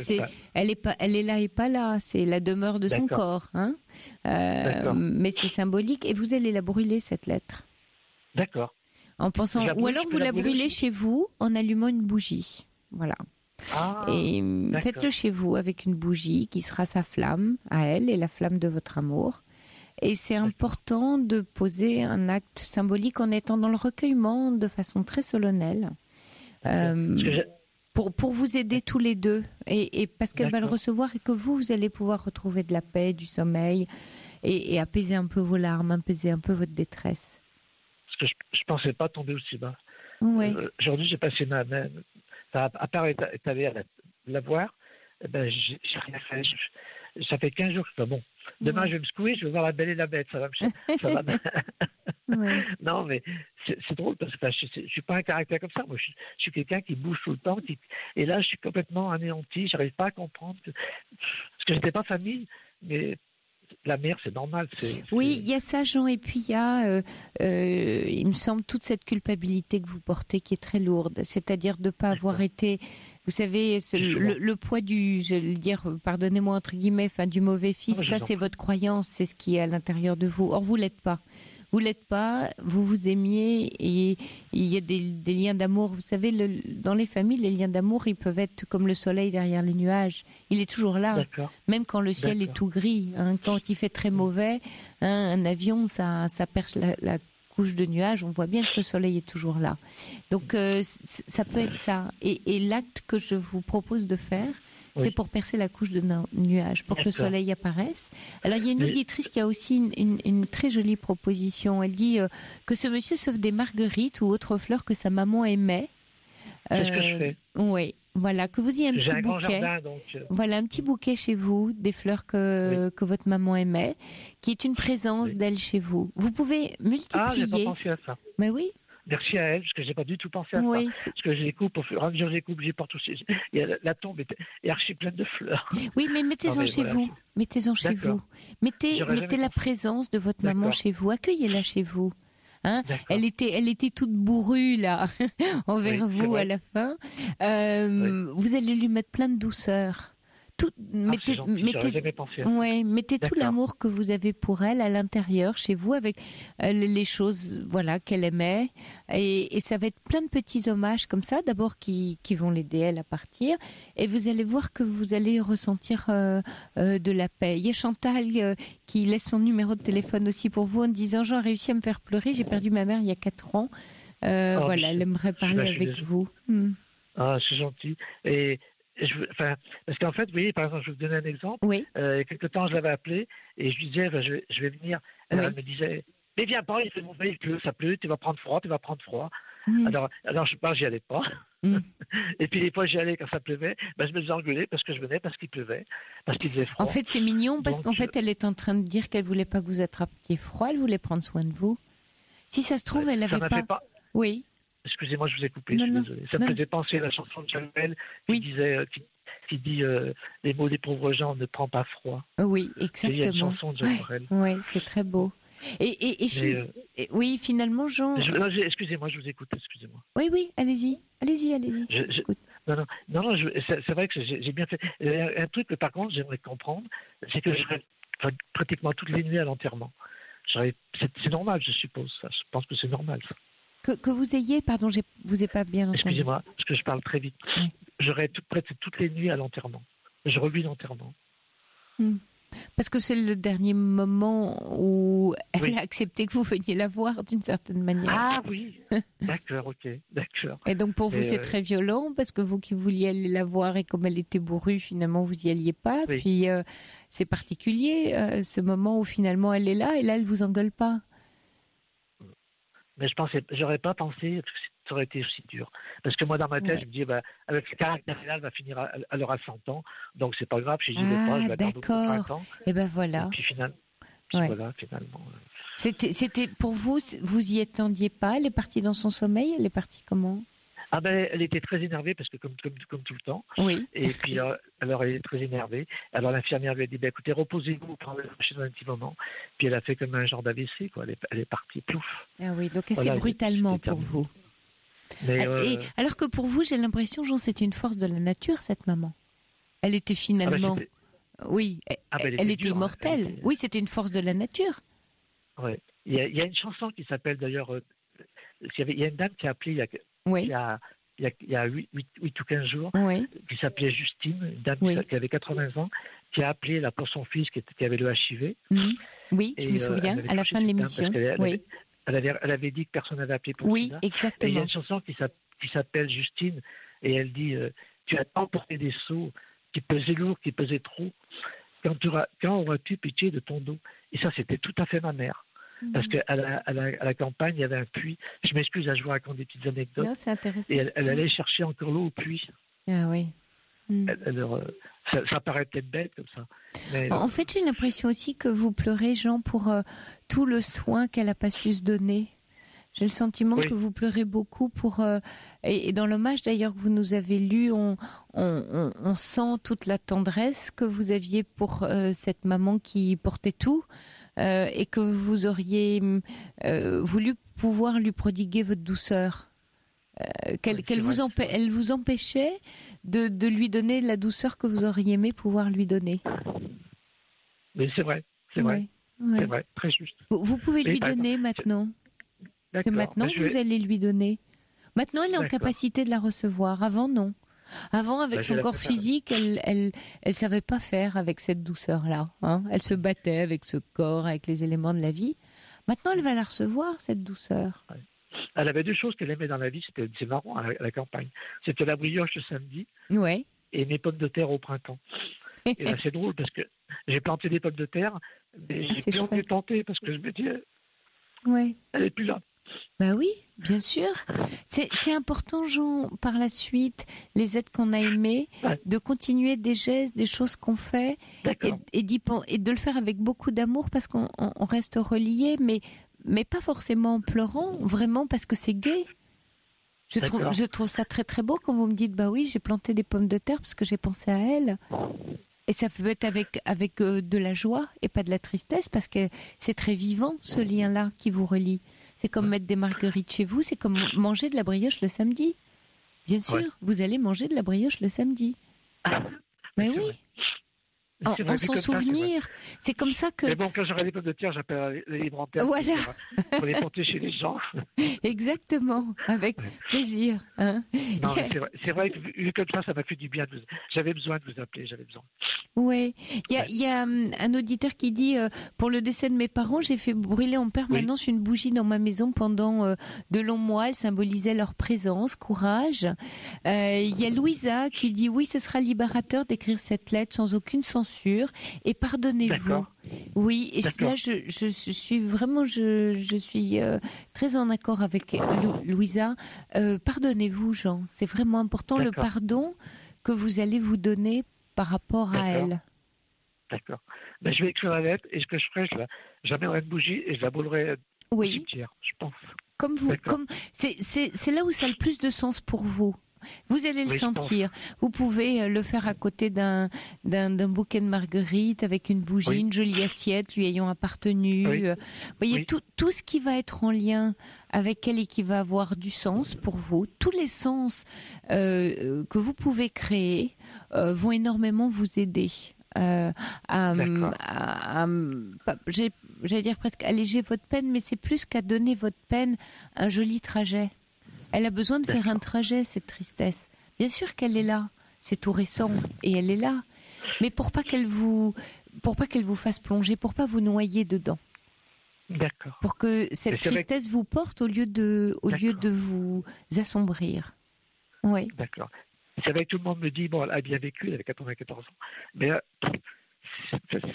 elle est là et pas là, c'est la demeure de son corps, hein. Mais c'est symbolique, et vous allez la brûler, cette lettre. D'accord. En pensant, ou alors vous la brûlez chez vous en allumant une bougie, voilà. Et faites-le chez vous avec une bougie qui sera sa flamme à elle et la flamme de votre amour. Et c'est important de poser un acte symbolique en étant dans le recueillement de façon très solennelle. Pour vous aider tous les deux, et parce qu'elle va le recevoir et que vous allez pouvoir retrouver de la paix, du sommeil, et apaiser un peu vos larmes, apaiser un peu votre détresse. Parce que je ne pensais pas tomber aussi bas. Aujourd'hui, j'ai passé à part être allé à la voir, j'ai rien fait. Ça fait 15 jours que bon. Demain, je vais me secouer, je vais voir La Belle et la Bête. Ça va me Non, mais c'est drôle parce que je ne suis pas un caractère comme ça. Moi, je suis quelqu'un qui bouge tout le temps. Et là, je suis complètement anéanti. Je n'arrive pas à comprendre. Parce que je n'étais pas famille, mais la mère, c'est normal. Oui, il y a ça, Jean. Et puis, il y a, il me semble, toute cette culpabilité que vous portez qui est très lourde. C'est-à-dire de ne pas avoir été... Vous savez, le poids du, je vais le dire, pardonnez-moi entre guillemets, du mauvais fils, ça c'est votre croyance, c'est ce qui est à l'intérieur de vous. Or, vous l'êtes pas. Vous l'êtes pas, vous vous aimiez et il y a des liens d'amour. Vous savez, dans les familles, les liens d'amour, ils peuvent être comme le soleil derrière les nuages. Il est toujours là, même quand le ciel est tout gris. Hein, quand il fait très mauvais, un avion, ça perche la couche de nuages, on voit bien que le soleil est toujours là. Donc, ça peut être ça. Et l'acte que je vous propose de faire, c'est pour percer la couche de nuages, pour que le soleil apparaisse. Alors, il y a une auditrice qui a aussi une très jolie proposition. Elle dit que ce monsieur sauve des marguerites ou autres fleurs que sa maman aimait. C'est ce que je fais. Oui. Voilà, que vous ayez un petit bouquet. Grand jardin, donc... Voilà, un petit bouquet chez vous, des fleurs que votre maman aimait, qui est une présence d'elle chez vous. Vous pouvez multiplier. J'ai pas pensé à ça. Mais oui. Merci à elle, parce que j'ai pas du tout pensé à ça. Parce que je les coupe, au fur et à mesure je les coupe, j'y porte aussi. La tombe est archi pleine de fleurs. Oui, mais mettez-en chez vous. Mettez-en chez vous. Mettez la présence de votre maman chez vous. Accueillez-la chez vous. Hein, elle était toute bourrue là envers vous à la fin. Vous allez lui mettre plein de douceur. Mettez tout l'amour que vous avez pour elle à l'intérieur chez vous avec les choses qu'elle aimait et ça va être plein de petits hommages comme ça d'abord qui vont l'aider elle à partir et vous allez voir que vous allez ressentir de la paix. Il y a Chantal qui laisse son numéro de téléphone aussi pour vous en disant j'ai réussi à me faire pleurer, j'ai perdu ma mère il y a 4 ans. Elle aimerait parler avec vous. Ah, c'est gentil. Parce qu'en fait, vous voyez, par exemple, je vais vous donner un exemple. Il y a quelque temps, je l'avais appelée et je lui disais, je vais venir. Elle me disait, mais viens pas, il fait mauvais, il pleut, ça pleut, tu vas prendre froid. Alors j'y allais pas. Et puis, des fois, j'y allais quand ça pleuvait. Je me faisais engueuler parce que je venais, parce qu'il pleuvait, parce qu'il faisait froid. En fait, c'est mignon parce qu'en fait, elle est en train de dire qu'elle voulait pas que vous attrapiez froid, elle voulait prendre soin de vous. Si ça se trouve, elle n'avait pas... Oui. Excusez-moi, je vous ai coupé, je suis désolé. Ça me faisait penser à la chanson de Jamel qui dit les mots des pauvres gens ne prend pas froid. Oui, exactement. Il y a une chanson de Jamel. Oui, c'est très beau. Oui, finalement, Jean... Excusez-moi, je vous écoute, excusez-moi. Oui, allez-y. Non, c'est vrai que j'ai bien fait. Un truc que, par contre, j'aimerais comprendre, c'est que je serais pratiquement toutes les nuits à l'enterrement. C'est normal, je suppose. Ça. Je pense que c'est normal, ça. Que vous ayez, pardon, je vous ai pas bien entendu. Excusez-moi, parce que je parle très vite. Oui. Je rêve presque toutes les nuits à l'enterrement. Je revis l'enterrement. Parce que c'est le dernier moment où elle a accepté que vous veniez la voir d'une certaine manière. Ah oui, d'accord, ok, d'accord. Et donc pour vous c'est très violent parce que vous qui vouliez aller la voir et comme elle était bourrue, finalement vous y alliez pas. Oui. Puis c'est particulier ce moment où finalement elle est là et là elle vous engueule pas. Mais j'aurais pas pensé que ça aurait été aussi dur. Parce que moi, dans ma tête, je me dis, avec ce caractère-là, elle va finir, elle aura 100 ans, donc c'est pas grave, j'y vais pas, je vais attendre 30 ans. Et ben voilà. Et puis finalement. Voilà, finalement. C'était pour vous, vous y attendiez pas, elle est partie dans son sommeil, elle est partie comment? Ah ben, elle était très énervée parce que comme tout le temps. Oui. Et puis alors elle est très énervée. Alors l'infirmière lui a dit écoutez, reposez-vous, prenez dans un petit moment. Puis elle a fait comme un genre d'AVC, quoi. Elle est partie plouf. Ah oui, donc assez brutalement pour vous. Mais et alors que pour vous, j'ai l'impression, Jean, c'est une force de la nature, cette maman. Elle était finalement, oui, elle était immortelle. Oui, c'était une force de la nature. Oui. Il y a une chanson qui s'appelle d'ailleurs. Il y a une dame qui a appelé il y a 8 ou 15 jours, qui s'appelait Justine, une dame qui avait 80 ans, qui a appelé là pour son fils qui avait le HIV. Oui, je me souviens, à la fin de l'émission. Elle avait dit que personne n'avait appelé pour ça. Oui, exactement. Et il y a une chanson qui s'appelle Justine, et elle dit tu as tant porté des seaux qui pesaient lourd, qui pesaient trop. Quand auras-tu pitié de ton dos? Et ça, c'était tout à fait ma mère. Parce qu'à la campagne, il y avait un puits. Je m'excuse, je vous raconte des petites anecdotes. Non, c'est intéressant. Et elle allait chercher encore l'eau au puits. Ah oui. Ça paraît peut-être bête comme ça. Mais, en fait, j'ai l'impression aussi que vous pleurez, Jean, pour tout le soin qu'elle n'a pas su se donner. J'ai le sentiment que vous pleurez beaucoup pour... et dans l'hommage d'ailleurs que vous nous avez lu, on sent toute la tendresse que vous aviez pour cette maman qui portait tout. Et que vous auriez voulu pouvoir lui prodiguer votre douceur. Elle vous empêchait de lui donner la douceur que vous auriez aimé pouvoir lui donner. Mais c'est vrai. C'est vrai, très juste. Vous pouvez lui donner maintenant. C'est maintenant que vous allez lui donner. Maintenant, elle est en capacité de la recevoir. Avant, non. Avant, avec son corps physique, elle savait pas faire avec cette douceur-là. Hein. Elle se battait avec ce corps, avec les éléments de la vie. Maintenant, elle va la recevoir, cette douceur. Ouais. Elle avait 2 choses qu'elle aimait dans la vie, c'est marrant, à la campagne. C'était la brioche le samedi et mes pommes de terre au printemps. Et là, c'est drôle parce que j'ai planté des pommes de terre, mais j'ai plus envie de planter parce que je me dis, elle n'est plus là. Bah oui, bien sûr. C'est important, Jean, par la suite, les êtres qu'on a aimés, de continuer des gestes, des choses qu'on fait, et de le faire avec beaucoup d'amour parce qu'on reste relié, mais pas forcément en pleurant, vraiment parce que c'est gai. Je trouve ça très très beau quand vous me dites, bah oui, j'ai planté des pommes de terre parce que j'ai pensé à elle. Et ça peut être avec de la joie et pas de la tristesse parce que c'est très vivant ce lien-là qui vous relie. C'est comme mettre des marguerites chez vous, c'est comme manger de la brioche le samedi. Bien sûr, vous allez manger de la brioche le samedi. Mais oui. En s'en souvenir, c'est comme ça que... Mais bon, quand j'aurai des pommes de terre, j'appelle les livres en terre pour les porter chez les gens. Exactement, avec plaisir. Hein. Non, c'est vrai que vu comme ça m'a fait du bien. J'avais besoin de vous appeler, Oui, il y a un auditeur qui dit pour le décès de mes parents, j'ai fait brûler en permanence une bougie dans ma maison pendant de longs mois. Elle symbolisait leur présence, courage. Il y a Louisa qui dit oui, ce sera libérateur d'écrire cette lettre sans aucune censure et pardonnez-vous. Oui, et là je suis vraiment je suis très en accord avec Louisa. Pardonnez-vous, Jean. C'est vraiment important le pardon que vous allez vous donner par rapport à elle. D'accord. Ben, je vais écrire la lettre et ce que je ferai, j'amènerai une bougie et je la brûlerai au cimetière, je pense. Comme vous, c'est là où ça a le plus de sens pour vous. Vous allez le sentir. Vous pouvez le faire à côté d'un bouquet de marguerites avec une bougie, une jolie assiette lui ayant appartenu. Vous voyez, tout ce qui va être en lien avec elle et qui va avoir du sens pour vous, tous les sens que vous pouvez créer vont énormément vous aider j'allais dire presque alléger votre peine, mais c'est plus qu'à donner votre peine un joli trajet. Elle a besoin de faire un trajet, cette tristesse. Bien sûr qu'elle est là, c'est tout récent et elle est là, mais pour pas qu'elle vous fasse plonger, pour pas vous noyer dedans. D'accord. Pour que cette tristesse vous porte au lieu de vous assombrir. Oui. D'accord. C'est vrai que tout le monde me dit, bon, elle a bien vécu, elle avait 94 ans, mais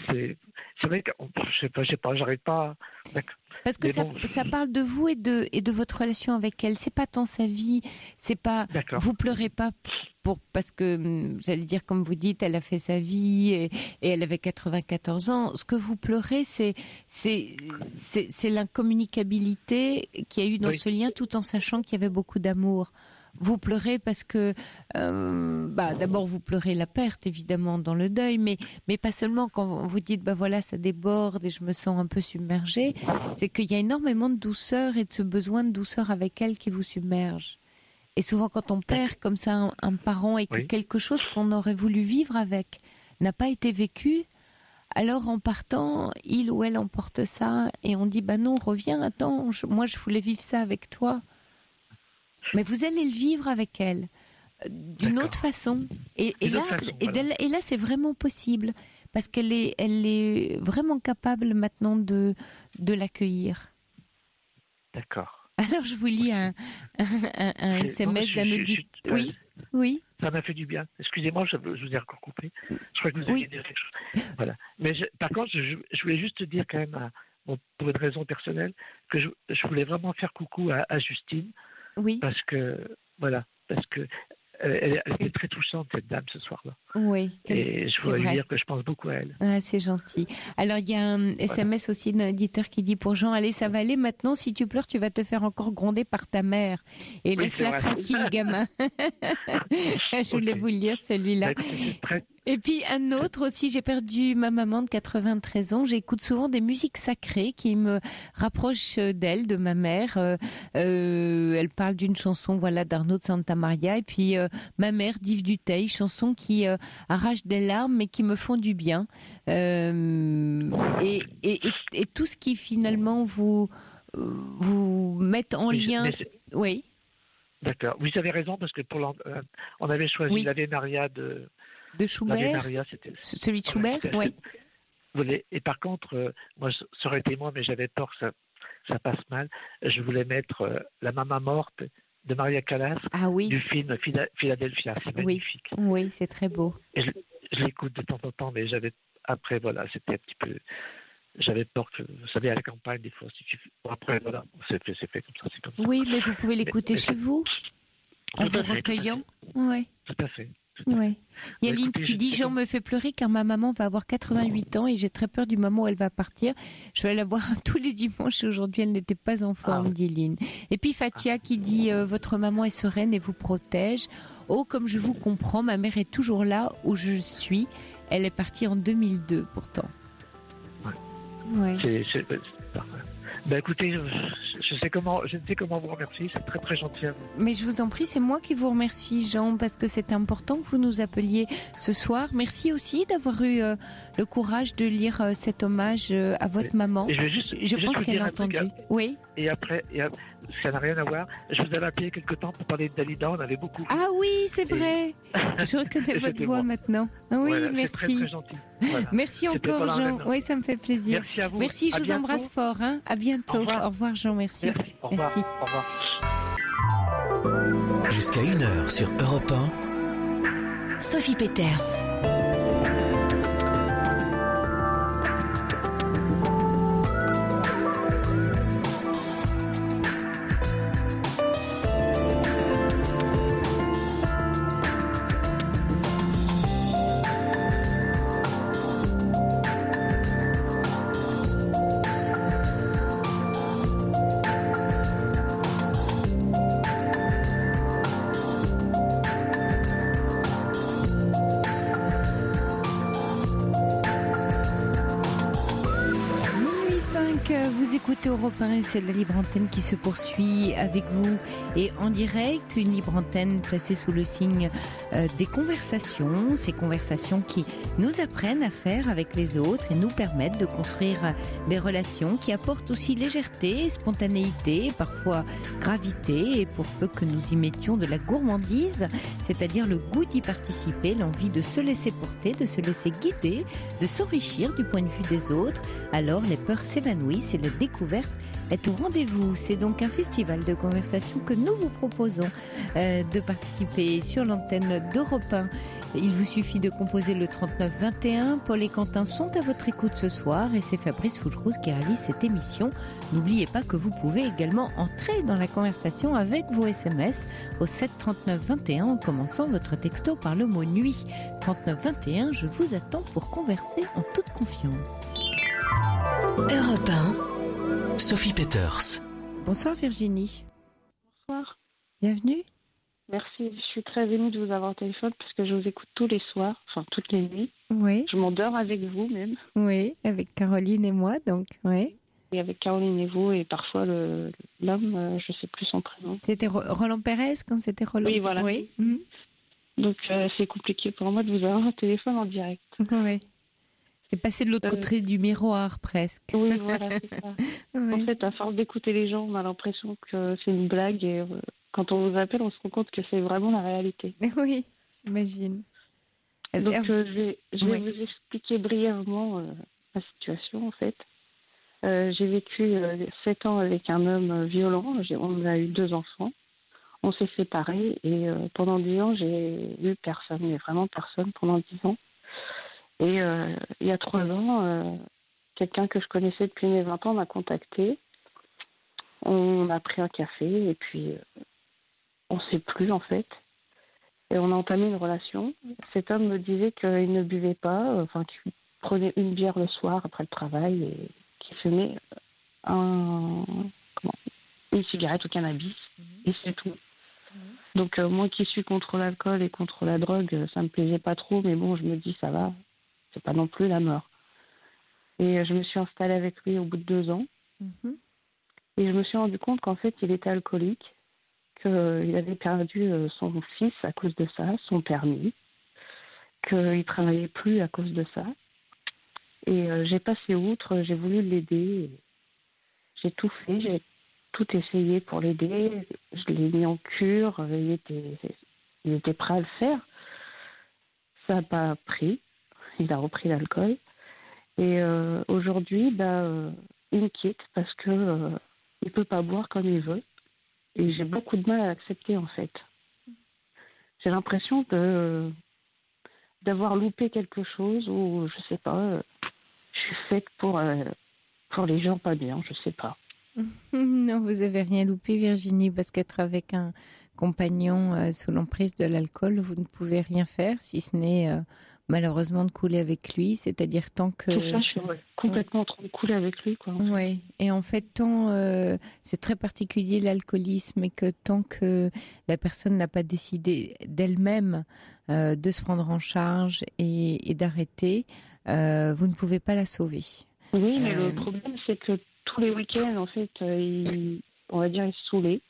c'est vrai que je sais pas, j'arrive pas. D'accord. Parce que ça parle de vous et de votre relation avec elle. C'est pas tant sa vie, c'est pas. D'accord. Vous pleurez pas parce que j'allais dire, comme vous dites, elle a fait sa vie et elle avait 94 ans. Ce que vous pleurez, c'est l'incommunicabilité qu'il y a eu dans ce lien, tout en sachant qu'il y avait beaucoup d'amour. Vous pleurez parce que, d'abord vous pleurez la perte évidemment dans le deuil, mais pas seulement. Quand vous dites voilà, ça déborde et je me sens un peu submergée, c'est qu'il y a énormément de douceur et de ce besoin de douceur avec elle qui vous submerge. Et souvent quand on perd comme ça un parent et que quelque chose qu'on aurait voulu vivre avec n'a pas été vécu, alors en partant, il ou elle emporte ça et on dit non, reviens, attends, moi je voulais vivre ça avec toi. Mais vous allez le vivre avec elle d'une autre façon. Et là, c'est vraiment possible parce qu'elle est vraiment capable maintenant de l'accueillir. D'accord. Alors je vous lis un SMS d'un auditeur. Oui. Ça m'a fait du bien. Excusez-moi, je vous ai encore coupé. Je crois que vous aviez dit quelque chose. Voilà. Mais par contre, je voulais juste dire quand même, pour une raison personnelle, que je voulais vraiment faire coucou à Justine. Oui. Parce que elle était très touchante, cette dame, ce soir-là. Oui. Et je voulais lui dire que je pense beaucoup à elle. Ah, c'est gentil. Alors, il y a un SMS aussi d'un auditeur qui dit pour Jean, allez, ça va aller maintenant, si tu pleures, tu vas te faire encore gronder par ta mère. Et laisse-la tranquille, gamin. Je voulais vous le lire, celui-là. Et puis un autre aussi, j'ai perdu ma maman de 93 ans. J'écoute souvent des musiques sacrées qui me rapprochent d'elle, de ma mère. Elle parle d'une chanson d'Arnaud de Santa Maria. Et puis ma mère d'Yves Duteil, chanson qui arrache des larmes mais qui me font du bien. Et tout ce qui finalement vous met en lien. Oui. D'accord. Vous avez raison parce que on avait choisi l'Ave Maria de Schubert, celui de Schubert, oui. Et par contre, moi, ça aurait été moi, mais j'avais peur que ça passe mal. Je voulais mettre La Maman morte de Maria Callas du film Philadelphia. C'est magnifique. Oui, c'est très beau. Et je l'écoute de temps en temps, mais c'était un petit peu. J'avais peur que, vous savez, à la campagne, des fois, après, c'est fait comme ça. C'est comme ça. Oui, mais vous pouvez l'écouter chez vous, en vous recueillant. Oui. Tout à fait. Oui. Il y a Lynn qui dit Jean me fait pleurer car ma maman va avoir 88 ans et j'ai très peur du moment où elle va partir. Je vais la voir tous les dimanches et aujourd'hui elle n'était pas en forme, dit Lynn. Et puis Fatia qui dit votre maman est sereine et vous protège. Oh, comme je vous comprends, ma mère est toujours là où je suis. Elle est partie en 2002 pourtant. Ouais. C'est parfait. Écoutez, je ne sais comment vous remercier, c'est très très gentil à vous. Mais je vous en prie, c'est moi qui vous remercie, Jean, parce que c'est important que vous nous appeliez ce soir. Merci aussi d'avoir eu le courage de lire cet hommage à votre maman. Je pense qu'elle a entendu. Oui. Et après, ça n'a rien à voir. Je vous avais appelé quelque temps pour parler de Dalida, on avait beaucoup. Ah oui, c'est vrai. Je reconnais votre voix maintenant. Oui, merci. C'est très, très gentil. Voilà. Merci encore, Jean. Oui, ça me fait plaisir. Merci à vous. Merci, je vous embrasse fort. À bientôt. Au revoir, Jean. Merci. Au revoir. Merci. Au revoir. Jusqu'à 1h sur Europe 1. Sophie Peters. Vous écoutez Europe 1 et c'est la libre antenne qui se poursuit avec vous et en direct, une libre antenne placée sous le signe des conversations, ces conversations qui nous apprennent à faire avec les autres et nous permettent de construire des relations qui apportent aussi légèreté, spontanéité, parfois gravité et pour peu que nous y mettions de la gourmandise, c'est-à-dire le goût d'y participer, l'envie de se laisser porter, de se laisser guider, de s'enrichir du point de vue des autres, alors les peurs s'évanouissent et la découverte est au rendez-vous. C'est donc un festival de conversation que nous vous proposons de participer sur l'antenne d'Europe 1. Il vous suffit de composer le 39 21. Paul et Quentin sont à votre écoute ce soir et c'est Fabrice Fougerouz qui réalise cette émission. N'oubliez pas que vous pouvez également entrer dans la conversation avec vos SMS au 7 39 21 en commençant votre texto par le mot nuit. 39 21, je vous attends pour converser en toute confiance. Europe 1. Sophie Peters. Bonsoir Virginie. Bonsoir. Bienvenue. Merci, je suis très émue de vous avoir au téléphone parce que je vous écoute tous les soirs, enfin toutes les nuits. Oui. Je m'endors avec vous même. Oui, avec Caroline et moi donc, oui. Et avec Caroline et vous et parfois l'homme, je ne sais plus son prénom. C'était Roland Pérez quand c'était Roland. Oui, voilà. Oui. Donc c'est compliqué pour moi de vous avoir au téléphone en direct. Oui. C'est passé de l'autre côté du miroir presque. Oui, voilà, c'est ça. Oui. En fait, à force d'écouter les gens, on a l'impression que c'est une blague et quand on vous appelle, on se rend compte que c'est vraiment la réalité. Oui, j'imagine. Donc je vais vous expliquer brièvement la situation en fait. J'ai vécu 7 ans avec un homme violent, on a eu 2 enfants. On s'est séparés et pendant 10 ans, j'ai eu personne, mais vraiment personne pendant 10 ans. Et il y a 3 ans, quelqu'un que je connaissais depuis mes 20 ans m'a contacté. On a pris un café et puis on ne sait plus en fait. Et on a entamé une relation. Cet homme me disait qu'il ne buvait pas, qu'il prenait une bière le soir après le travail et qu'il fumait une cigarette au cannabis. Et c'est tout. Donc moi qui suis contre l'alcool et contre la drogue, ça me plaisait pas trop, mais bon, je me dis ça va, c'est pas non plus la mort. Et je me suis installée avec lui au bout de 2 ans. Et je me suis rendu compte qu'en fait, il était alcoolique, qu'il avait perdu son fils à cause de ça, son permis, qu'il travaillait plus à cause de ça. Et j'ai passé outre, j'ai voulu l'aider, j'ai tout fait, j'ai tout essayé pour l'aider, je l'ai mis en cure, il était prêt à le faire. Ça n'a pas pris, il a repris l'alcool. Et aujourd'hui, il me quitte parce que il ne peut pas boire comme il veut. Et j'ai beaucoup de mal à l'accepter en fait. J'ai l'impression d'avoir loupé quelque chose ou je sais pas, je suis faite pour les gens pas bien, je sais pas. Non, vous avez rien loupé Virginie, parce qu'être avec un compagnon sous l'emprise de l'alcool, vous ne pouvez rien faire si ce n'est malheureusement de couler avec lui, c'est-à-dire tant que... C'est ça, je suis complètement en train de couler avec lui, quoi. Oui, et en fait, tant c'est très particulier l'alcoolisme et que tant que la personne n'a pas décidé d'elle-même de se prendre en charge et d'arrêter, vous ne pouvez pas la sauver. Oui, mais le problème, c'est que tous les week-ends, en fait, on va dire, il se saoulait.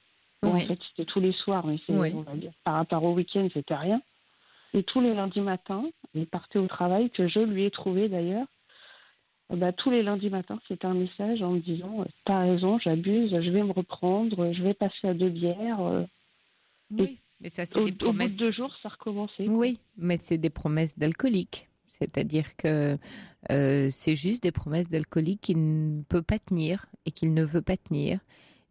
Bon, en fait, c'était tous les soirs, mais on va dire, par rapport au week-end, c'était rien. Et tous les lundis matins, il partait au travail, que je lui ai trouvé d'ailleurs. Tous les lundis matins, c'était un message en me disant « T'as raison, j'abuse, je vais me reprendre, je vais passer à 2 bières. » Oui, mais ça, c'est des promesses. Au bout de 2 jours, ça recommençait. Oui, mais c'est des promesses d'alcoolique. C'est-à-dire que c'est juste des promesses d'alcoolique qu'il ne peut pas tenir et qu'il ne veut pas tenir.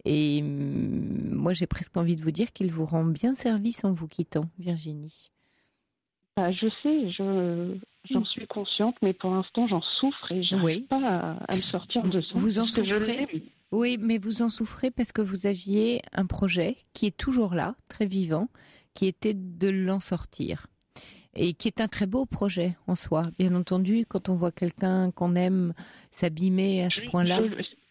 Et moi, j'ai presque envie de vous dire qu'il vous rend bien service en vous quittant, Virginie. Je sais, j'en suis consciente, mais pour l'instant, j'en souffre et je n'arrive pas à me sortir de ça. Vous en souffrez ? Oui, mais vous en souffrez parce que vous aviez un projet qui est toujours là, très vivant, qui était de l'en sortir. Et qui est un très beau projet en soi. Bien entendu, quand on voit quelqu'un qu'on aime s'abîmer à ce point-là...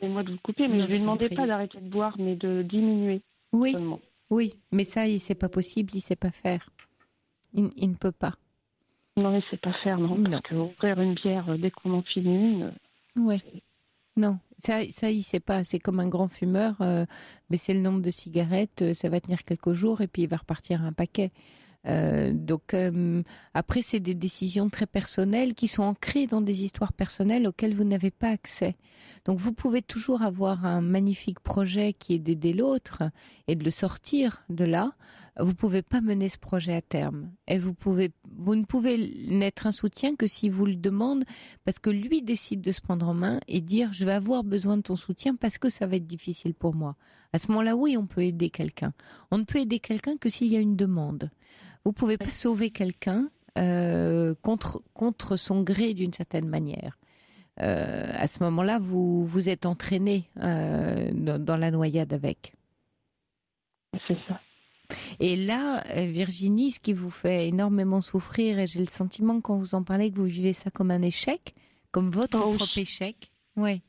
C'est moi de vous couper, mais je ne lui demandais pas d'arrêter de boire, mais de diminuer. Oui, seulement. Oui, mais ça, il ne sait pas possible, il ne sait pas faire. Il ne peut pas. Non, il ne sait pas faire, non. Parce qu'ouvrir une bière dès qu'on en finit une... Oui. Non, ça il sait pas. C'est comme un grand fumeur, baisser le nombre de cigarettes, ça va tenir quelques jours et puis il va repartir un paquet. Donc après, c'est des décisions très personnelles qui sont ancrées dans des histoires personnelles auxquelles vous n'avez pas accès. Donc vous pouvez toujours avoir un magnifique projet qui est d'aider l'autre et de le sortir de là. Vous pouvez pas mener ce projet à terme. Et vous ne pouvez n'être un soutien que si vous le demande, parce que lui décide de se prendre en main et dire je vais avoir besoin de ton soutien parce que ça va être difficile pour moi. À ce moment-là, oui, on peut aider quelqu'un. On ne peut aider quelqu'un que s'il y a une demande. Vous pouvez pas sauver quelqu'un contre son gré d'une certaine manière. À ce moment-là, vous êtes entraîné dans la noyade avec. C'est ça. Et là, Virginie, ce qui vous fait énormément souffrir, et j'ai le sentiment quand vous en parlez que vous vivez ça comme un échec, comme votre propre échec. Oui.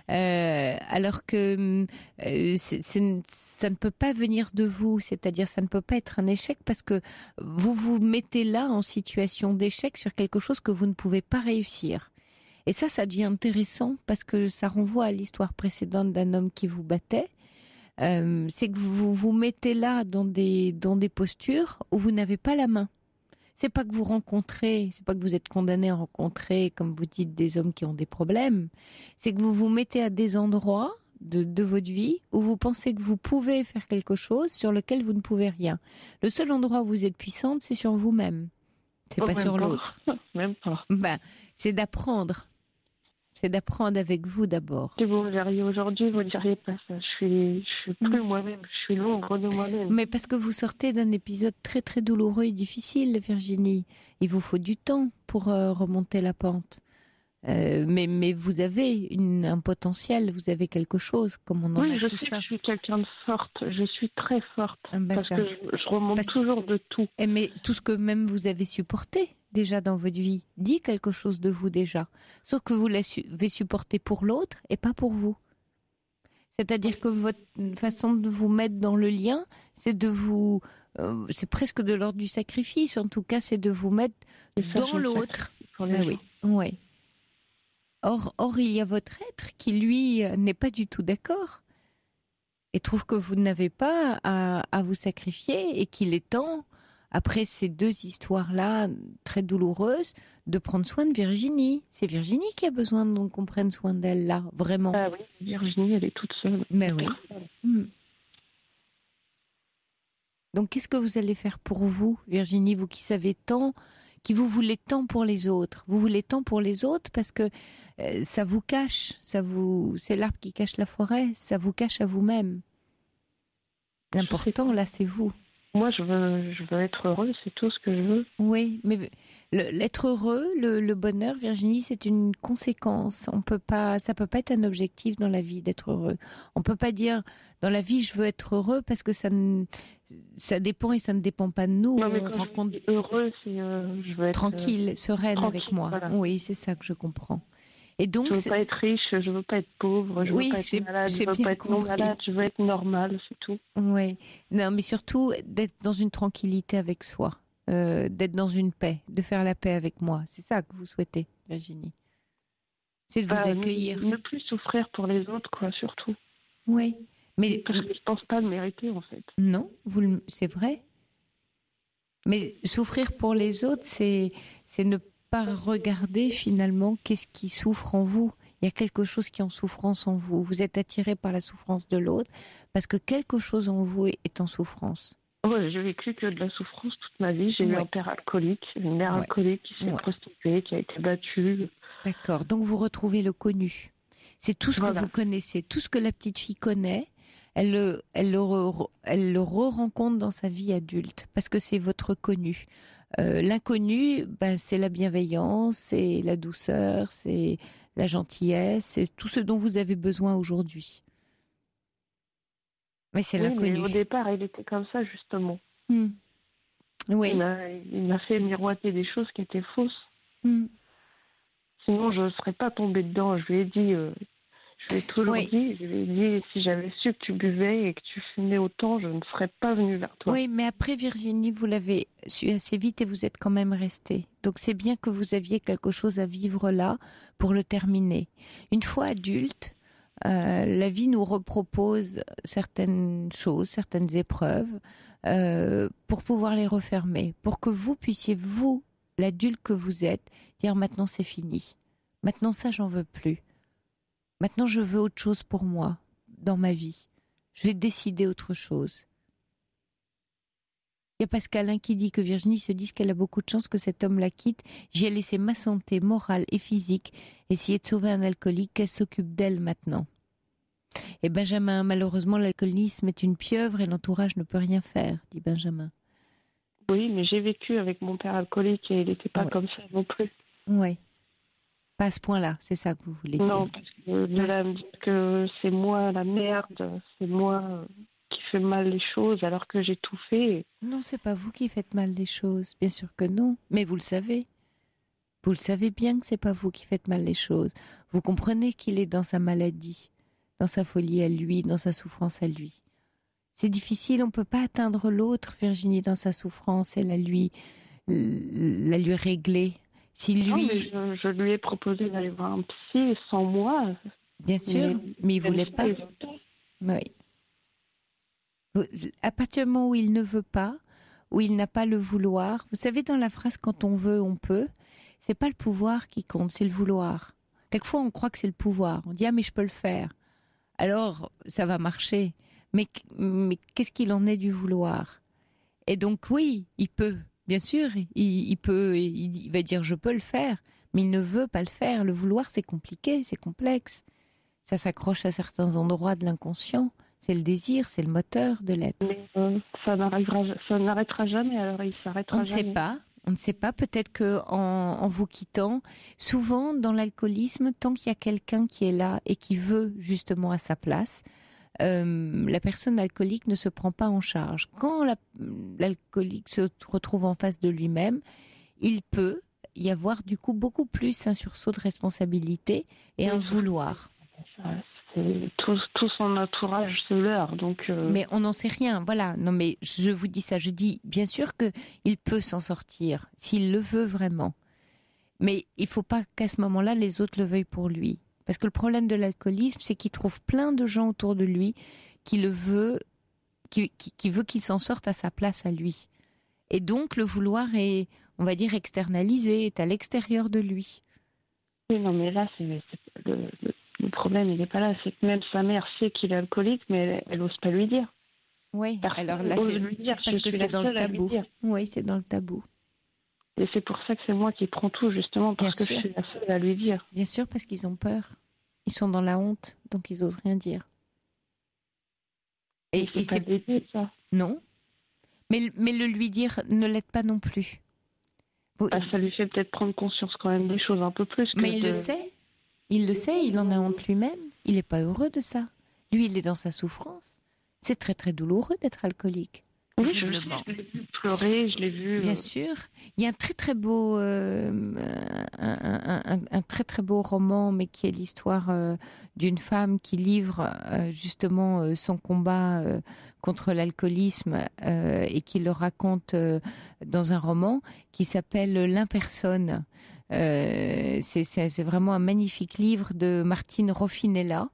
Alors que ça ne peut pas venir de vous, c'est-à-dire ça ne peut pas être un échec parce que vous vous mettez là en situation d'échec sur quelque chose que vous ne pouvez pas réussir. Et ça devient intéressant parce que ça renvoie à l'histoire précédente d'un homme qui vous battait. C'est que vous vous mettez là dans des postures où vous n'avez pas la main. C'est pas que vous êtes condamné à rencontrer, comme vous dites, des hommes qui ont des problèmes. C'est que vous vous mettez à des endroits de votre vie où vous pensez que vous pouvez faire quelque chose sur lequel vous ne pouvez rien. Le seul endroit où vous êtes puissante, c'est sur vous-même. C'est pas sur l'autre. Même pas. C'est d'apprendre. C'est d'apprendre avec vous d'abord. Si vous verriez aujourd'hui, vous ne diriez pas ça. Je suis plus moi-même, je suis l'ombre de moi-même. Mais parce que vous sortez d'un épisode très très douloureux et difficile, Virginie. Il vous faut du temps pour remonter la pente. Mais vous avez un potentiel, vous avez quelque chose, comme on en a tout ça. Oui, je sais que je suis quelqu'un de forte, je suis très forte, parce que je remonte toujours de tout. Mais tout ce que même vous avez supporté déjà dans votre vie dit quelque chose de vous déjà, sauf que vous l'avez supporté pour l'autre et pas pour vous. C'est-à-dire que votre façon de vous mettre dans le lien, c'est c'est presque de l'ordre du sacrifice, en tout cas c'est de vous mettre dans l'autre. Oui. Or, il y a votre être qui, lui, n'est pas du tout d'accord et trouve que vous n'avez pas à vous sacrifier et qu'il est temps, après ces deux histoires-là très douloureuses, de prendre soin de Virginie. C'est Virginie qui a besoin qu'on prenne soin d'elle, là, vraiment. Ah oui, Virginie, elle est toute seule. Mais oui. Donc, qu'est-ce que vous allez faire pour vous, Virginie, vous qui savez tant, qui vous voulez tant pour les autres. Vous voulez tant pour les autres parce que ça vous cache, c'est l'arbre qui cache la forêt, ça vous cache à vous-même. L'important, là, c'est vous. Moi, je veux être heureuse, c'est tout ce que je veux. Oui, mais l'être heureux, le bonheur, Virginie, c'est une conséquence. Ça peut pas être un objectif dans la vie d'être heureux. On peut pas dire dans la vie je veux être heureux parce que ça dépend et ça ne dépend pas de nous. Non, mais quand je dis heureux, c'est je veux être tranquille, sereine avec moi. Voilà. Oui, c'est ça que je comprends. Et donc, je veux pas être riche, je veux pas être pauvre, je veux pas être malade, je veux pas être non malade, je veux être normale, c'est tout. Oui, non, mais surtout d'être dans une tranquillité avec soi, d'être dans une paix, de faire la paix avec moi. C'est ça que vous souhaitez, Virginie. C'est de vous accueillir. Ne plus souffrir pour les autres, quoi, surtout. Oui, mais parce que je pense pas le mériter, en fait. Non, c'est vrai. Mais souffrir pour les autres, c'est ne pas regarder finalement qu'est-ce qui souffre en vous. Il y a quelque chose qui est en souffrance en vous. Vous êtes attiré par la souffrance de l'autre parce que quelque chose en vous est en souffrance. Oui, j'ai vécu que de la souffrance toute ma vie. J'ai eu un père alcoolique, une mère alcoolique qui s'est prostituée, qui a été battue. D'accord, donc vous retrouvez le connu. C'est tout ce que vous connaissez, tout ce que la petite fille connaît. Elle le re-rencontre dans sa vie adulte parce que c'est votre connu. L'inconnu, c'est la bienveillance, c'est la douceur, c'est la gentillesse, c'est tout ce dont vous avez besoin aujourd'hui. Mais c'est l'inconnu. Mais au départ, il était comme ça, justement. Oui. Il m'a fait miroiter des choses qui étaient fausses. Sinon, je ne serais pas tombée dedans. Je lui ai dit, Je l'ai toujours dit. Je lui ai dit, si j'avais su que tu buvais et que tu fumais autant, je ne serais pas venue vers toi. Oui, mais après, Virginie, vous l'avez su assez vite et vous êtes quand même restée. Donc c'est bien que vous aviez quelque chose à vivre là pour le terminer. Une fois adulte, la vie nous repropose certaines choses, certaines épreuves, pour pouvoir les refermer, pour que vous puissiez, vous, l'adulte que vous êtes, dire maintenant c'est fini. Maintenant ça, j'en veux plus. Maintenant je veux autre chose pour moi, dans ma vie. Je vais décider autre chose. Il y a Pascalin qui dit que Virginie se dit qu'elle a beaucoup de chance que cet homme la quitte. J'y ai laissé ma santé morale et physique, essayer de sauver un alcoolique, qu'elle s'occupe d'elle maintenant. Et Benjamin, malheureusement, l'alcoolisme est une pieuvre et l'entourage ne peut rien faire, dit Benjamin. Oui, mais j'ai vécu avec mon père alcoolique et il n'était pas comme ça non plus. Oui. Pas à ce point-là, c'est ça que vous voulez dire. Non, parce que de là à me dire que c'est moi la merde, c'est moi qui fais mal les choses alors que j'ai tout fait. Non, c'est pas vous qui faites mal les choses, bien sûr que non. Mais vous le savez. Vous le savez bien que c'est pas vous qui faites mal les choses. Vous comprenez qu'il est dans sa maladie, dans sa folie à lui, dans sa souffrance à lui. C'est difficile, on peut pas atteindre l'autre, Virginie, dans sa souffrance et la lui régler. Si lui... Non, mais je lui ai proposé d'aller voir un psy sans moi. Bien sûr, mais il voulait pas. Oui. À partir du moment où il ne veut pas, où il n'a pas le vouloir, vous savez, dans la phrase quand on veut, on peut, c'est pas le pouvoir qui compte, c'est le vouloir. Quelquefois, on croit que c'est le pouvoir. On dit, ah, mais je peux le faire. Alors, ça va marcher. Mais qu'est-ce qu'il en est du vouloir? Et donc, oui, il peut. Bien sûr, il peut, il va dire je peux le faire, mais il ne veut pas le faire. Le vouloir, c'est compliqué, c'est complexe. Ça s'accroche à certains endroits de l'inconscient. C'est le désir, c'est le moteur de l'être. Mais ça n'arrêtera jamais, alors il s'arrêtera jamais. On ne sait pas. Peut-être que en vous quittant, souvent dans l'alcoolisme, tant qu'il y a quelqu'un qui est là et qui veut justement à sa place, la personne alcoolique ne se prend pas en charge. Quand l'alcoolique se retrouve en face de lui-même, il peut y avoir du coup beaucoup plus un sursaut de responsabilité et un vouloir. Tout son entourage, c'est leur. Donc Mais on n'en sait rien, voilà. Non, mais je vous dis ça, je dis bien sûr qu'il peut s'en sortir, s'il le veut vraiment. Mais il ne faut pas qu'à ce moment-là, les autres le veuillent pour lui. Parce que le problème de l'alcoolisme, c'est qu'il trouve plein de gens autour de lui qui veut qu'il s'en sorte à sa place à lui. Et donc, le vouloir est, on va dire, externalisé, est à l'extérieur de lui. Oui, non, mais là, le problème, il n'est pas là. C'est que même sa mère sait qu'il est alcoolique, mais elle n'ose pas lui dire. Oui, alors là, c'est parce que c'est dans le tabou. Oui, c'est dans le tabou. Et c'est pour ça que c'est moi qui prends tout, justement, parce que je suis la seule à lui dire. Bien sûr, parce qu'ils ont peur. Ils sont dans la honte, donc ils n'osent rien dire. Et c'est pas l'aider, ça. Non. Mais le lui dire ne l'aide pas non plus. Ça lui fait peut-être prendre conscience quand même des choses un peu plus. Mais il le sait. Il le sait, il en a honte lui-même. Il n'est pas heureux de ça. Lui, il est dans sa souffrance. C'est très, très douloureux d'être alcoolique. Oui, je l'ai vu pleurer, je l'ai vu. Bien sûr, il y a un très très beau, un très très beau roman, mais qui est l'histoire d'une femme qui livre justement son combat contre l'alcoolisme et qui le raconte dans un roman qui s'appelle L'Impersonne. C'est vraiment un magnifique livre de Martine Roffinella.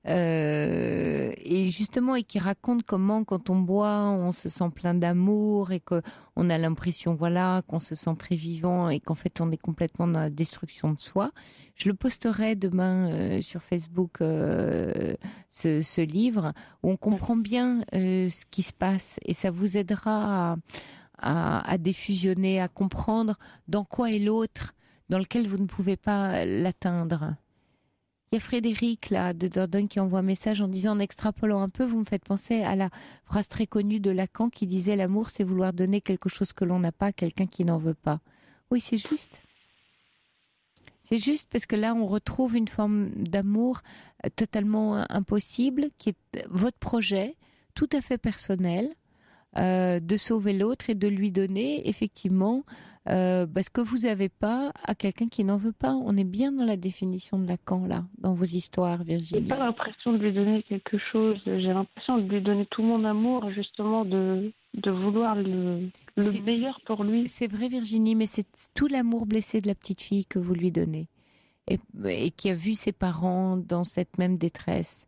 Et justement, et qui raconte comment, quand on boit, on se sent plein d'amour et qu'on a l'impression, voilà, qu'on se sent très vivant et qu'en fait, on est complètement dans la destruction de soi. Je le posterai demain sur Facebook, ce livre, où on comprend bien ce qui se passe et ça vous aidera à défusionner, à comprendre dans quoi est l'autre, dans lequel vous ne pouvez pas l'atteindre. Il y a Frédéric, là, de Dordogne, qui envoie un message en disant, en extrapolant un peu, vous me faites penser à la phrase très connue de Lacan qui disait « L'amour, c'est vouloir donner quelque chose que l'on n'a pas à quelqu'un qui n'en veut pas ». Oui, c'est juste. C'est juste parce que là, on retrouve une forme d'amour totalement impossible, qui est votre projet, tout à fait personnel, de sauver l'autre et de lui donner effectivement ce que vous n'avez pas à quelqu'un qui n'en veut pas. On est bien dans la définition de Lacan, là, dans vos histoires, Virginie. J'ai pas l'impression de lui donner quelque chose. J'ai l'impression de lui donner tout mon amour, justement, de vouloir le meilleur pour lui. C'est vrai, Virginie, mais c'est tout l'amour blessé de la petite fille que vous lui donnez. Et qui a vu ses parents dans cette même détresse.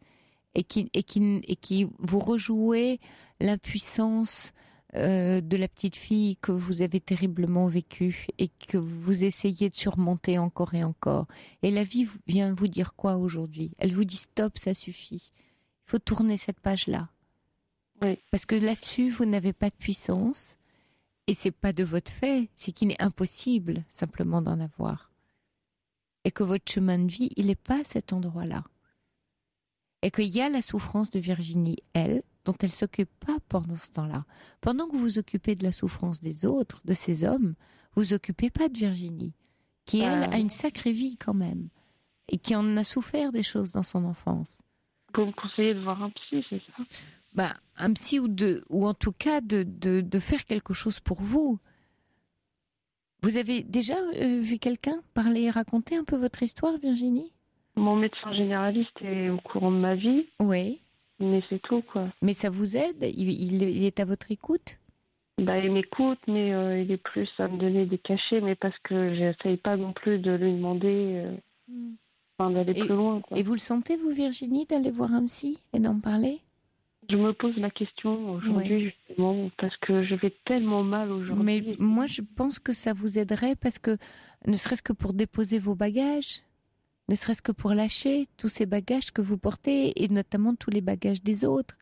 Et qui vous rejouez l'impuissance de la petite fille que vous avez terriblement vécue et que vous essayez de surmonter encore et encore. Et la vie vient vous dire quoi aujourd'hui ? Elle vous dit stop, ça suffit. Il faut tourner cette page-là. Oui. Parce que là-dessus, vous n'avez pas de puissance et c'est pas de votre fait, c'est qu'il est impossible simplement d'en avoir. Et que votre chemin de vie, il n'est pas à cet endroit-là. Et qu'il y a la souffrance de Virginie, elle, dont elle ne s'occupe pas pendant ce temps-là. Pendant que vous vous occupez de la souffrance des autres, de ces hommes, vous vous occupez pas de Virginie, qui, elle, a une sacrée vie quand même, et qui en a souffert des choses dans son enfance. Vous me conseillez de voir un psy, c'est ça ? Un psy ou en tout cas de faire quelque chose pour vous. Vous avez déjà vu quelqu'un parler et raconter un peu votre histoire, Virginie ? Mon médecin généraliste est au courant de ma vie. Oui. Mais c'est tout, quoi. Mais ça vous aide ? Il est à votre écoute ? Il m'écoute, mais il est plus à me donner des cachets, mais parce que j'essaye pas non plus de lui demander d'aller plus loin, quoi. Et vous le sentez, vous, Virginie, d'aller voir un psy et d'en parler ? Je me pose la question aujourd'hui, justement, parce que je vais tellement mal aujourd'hui. Mais moi, je pense que ça vous aiderait parce que, ne serait-ce que pour déposer vos bagages, ne serait-ce que pour lâcher tous ces bagages que vous portez, et notamment tous les bagages des autres.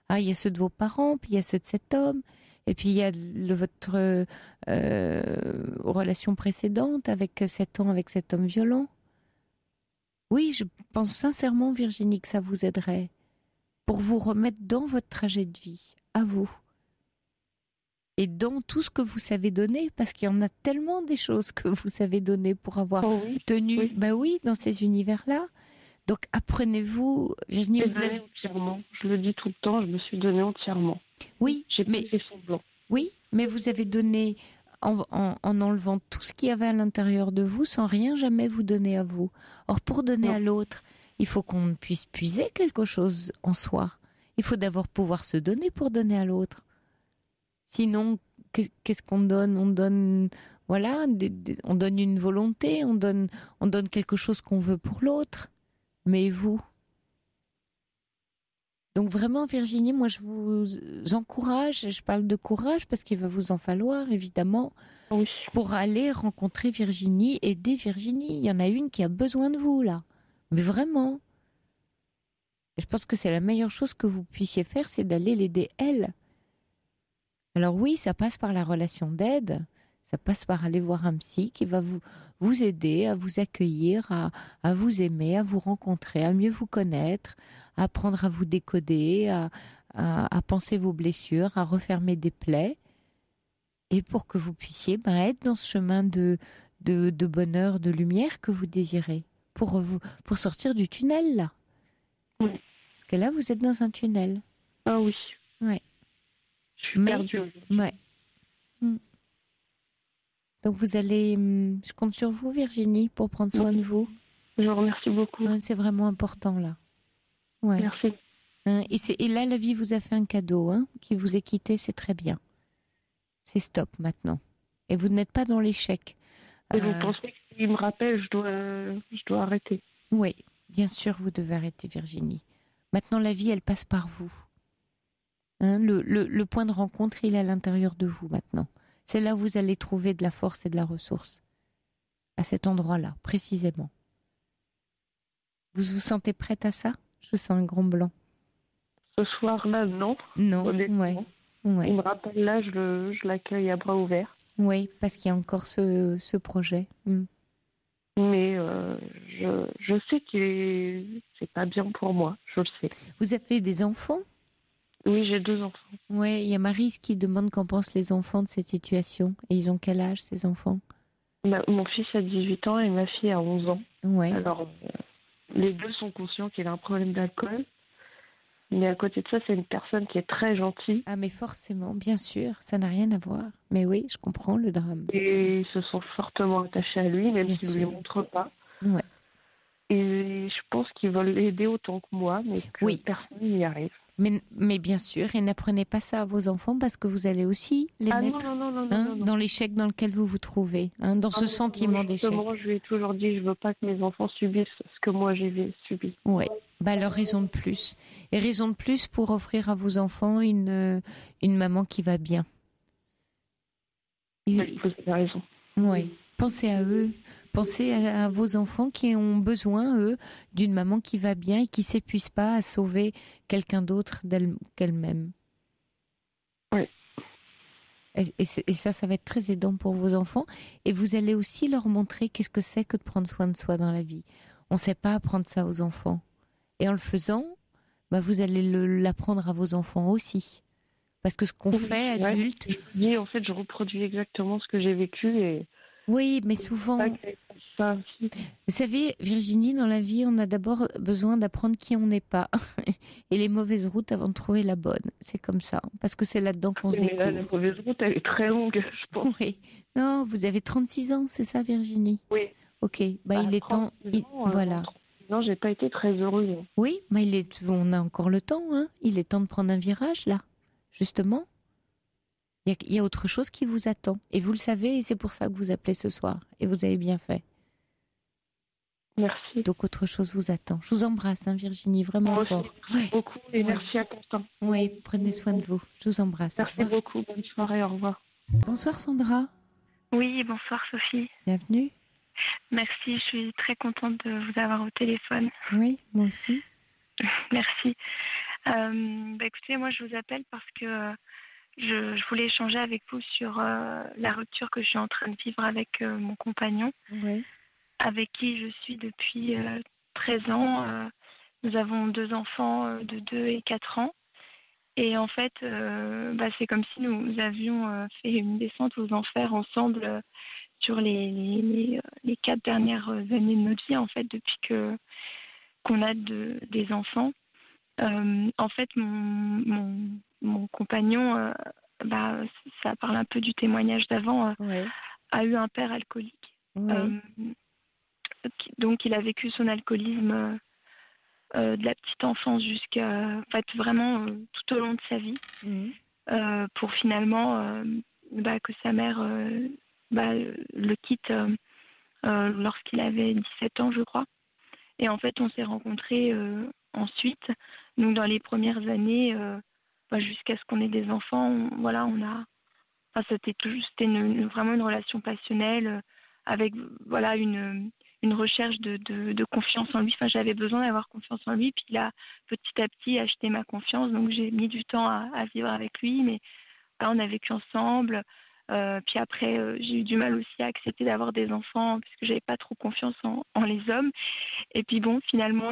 Ah, il y a ceux de vos parents, puis il y a ceux de cet homme, et puis il y a votre relation précédente avec cet homme violent. Oui, je pense sincèrement, Virginie, que ça vous aiderait pour vous remettre dans votre trajet de vie, à vous. Et dans tout ce que vous savez donner, parce qu'il y en a tellement des choses que vous savez donner pour avoir tenu, dans ces univers-là. Donc apprenez-vous, Virginie, vous avez entièrement. Je le dis tout le temps, je me suis donnée entièrement. Oui, j'ai pas fait semblant. Oui, mais vous avez donné en enlevant tout ce qu'il y avait à l'intérieur de vous, sans rien jamais vous donner à vous. Or, pour donner à l'autre, il faut qu'on puisse puiser quelque chose en soi. Il faut d'abord pouvoir se donner pour donner à l'autre. Sinon, qu'est-ce qu'on donne ? On donne, on donne une volonté, on donne quelque chose qu'on veut pour l'autre. Mais vous ? Donc vraiment, Virginie, moi je vous encourage, je parle de courage parce qu'il va vous en falloir, évidemment, pour aller rencontrer Virginie, aider Virginie. Il y en a une qui a besoin de vous, là. Mais vraiment. Et je pense que c'est la meilleure chose que vous puissiez faire, c'est d'aller l'aider, elle. Alors oui, ça passe par la relation d'aide, ça passe par aller voir un psy qui va vous aider à vous accueillir, à vous aimer, à vous rencontrer, à mieux vous connaître, à apprendre à vous décoder, à penser vos blessures, à refermer des plaies, et pour que vous puissiez être dans ce chemin de bonheur, de lumière que vous désirez, pour sortir du tunnel, là. Oui. Parce que là, vous êtes dans un tunnel. Ah oui. Ouais. Je suis perdue. Ouais. Donc vous allez... Je compte sur vous, Virginie, pour prendre soin de vous. Je vous remercie beaucoup. C'est vraiment important, là. Ouais. Merci. Et là, la vie vous a fait un cadeau, qui vous est quitté, c'est très bien. C'est stop, maintenant. Et vous n'êtes pas dans l'échec. Et vous pensez que s'il me rappelle, je dois arrêter ? Oui, bien sûr, vous devez arrêter, Virginie. Maintenant, la vie, elle passe par vous. Le point de rencontre, il est à l'intérieur de vous maintenant. C'est là où vous allez trouver de la force et de la ressource. À cet endroit-là, précisément. Vous vous sentez prête à ça ? Je sens un grand blanc. Ce soir-là, non. Non, ouais. Il me rappelle là, je l'accueille à bras ouverts. Oui, parce qu'il y a encore ce projet. Mais je sais que c'est pas bien pour moi, je le sais. Vous avez des enfants ? Oui, j'ai 2 enfants. Oui, il y a Maryse qui demande qu'en pensent les enfants de cette situation. Et ils ont quel âge, ces enfants ? Mon fils a 18 ans et ma fille a 11 ans. Ouais. Alors, les deux sont conscients qu'il a un problème d'alcool. Mais à côté de ça, c'est une personne qui est très gentille. Ah, mais forcément, bien sûr, ça n'a rien à voir. Mais oui, je comprends le drame. Et ils se sont fortement attachés à lui, même s'ils ne lui montrent pas. Ouais. Et je pense qu'ils veulent l'aider autant que moi, mais que personne n'y arrive. Mais bien sûr, et n'apprenez pas ça à vos enfants parce que vous allez aussi les mettre non. Dans l'échec dans lequel vous vous trouvez, dans ce sentiment d'échec. Moi, je lui ai toujours dit, je veux pas que mes enfants subissent ce que moi j'ai subi. Oui, alors raison de plus. Et raison de plus pour offrir à vos enfants une maman qui va bien. Vous avez raison. Oui, pensez à eux. Pensez à vos enfants qui ont besoin, eux, d'une maman qui va bien et qui ne s'épuise pas à sauver quelqu'un d'autre qu'elle-même. Oui. Et ça va être très aidant pour vos enfants. Et vous allez aussi leur montrer qu'est-ce que c'est que de prendre soin de soi dans la vie. On ne sait pas apprendre ça aux enfants. Et en le faisant, vous allez l'apprendre à vos enfants aussi. Parce que ce qu'on fait, adulte... Oui, en fait, je reproduis exactement ce que j'ai vécu et... Oui, mais souvent... Vous savez, Virginie, dans la vie, on a d'abord besoin d'apprendre qui on n'est pas. Et les mauvaises routes avant de trouver la bonne. C'est comme ça. Parce que c'est là-dedans qu'on se découvre. Là, la mauvaise route, elle est très longue, je pense. Oui. Non, vous avez 36 ans, c'est ça, Virginie? Oui. Ok. Il est temps... Voilà. Non, j'ai pas été très heureuse. Oui, mais on a encore le temps. Hein. Il est temps de prendre un virage, là. Justement. Il y a autre chose qui vous attend. Et vous le savez, et c'est pour ça que vous appelez ce soir. Et vous avez bien fait. Merci. Donc autre chose vous attend. Je vous embrasse, Virginie, vraiment fort. Merci beaucoup et merci à Constant. Oui, prenez soin de vous. Je vous embrasse. Merci beaucoup. Bonne soirée. Au revoir. Bonsoir Sandra. Oui, bonsoir Sophie. Bienvenue. Merci, je suis très contente de vous avoir au téléphone. Oui, moi aussi. Merci. Écoutez, moi je vous appelle parce que je voulais échanger avec vous sur la rupture que je suis en train de vivre avec mon compagnon, avec qui je suis depuis 13 ans. Nous avons 2 enfants de 2 et 4 ans. Et en fait, c'est comme si nous avions fait une descente aux enfers ensemble sur les 4 dernières années de notre vie, en fait, depuis qu'on a des enfants. En fait, mon compagnon, ça parle un peu du témoignage d'avant, a eu un père alcoolique. Donc, il a vécu son alcoolisme de la petite enfance jusqu'à, vraiment tout au long de sa vie, pour finalement que sa mère le quitte lorsqu'il avait 17 ans, je crois. Et en fait, on s'est rencontrés ensuite. Donc, dans les premières années, jusqu'à ce qu'on ait des enfants, c'était vraiment une relation passionnelle avec une recherche de confiance en lui. J'avais besoin d'avoir confiance en lui. Puis il a petit à petit acheté ma confiance. Donc, j'ai mis du temps à vivre avec lui. Mais on a vécu ensemble. Puis après, j'ai eu du mal aussi à accepter d'avoir des enfants parce que j'avais pas trop confiance en les hommes. Et puis bon, finalement,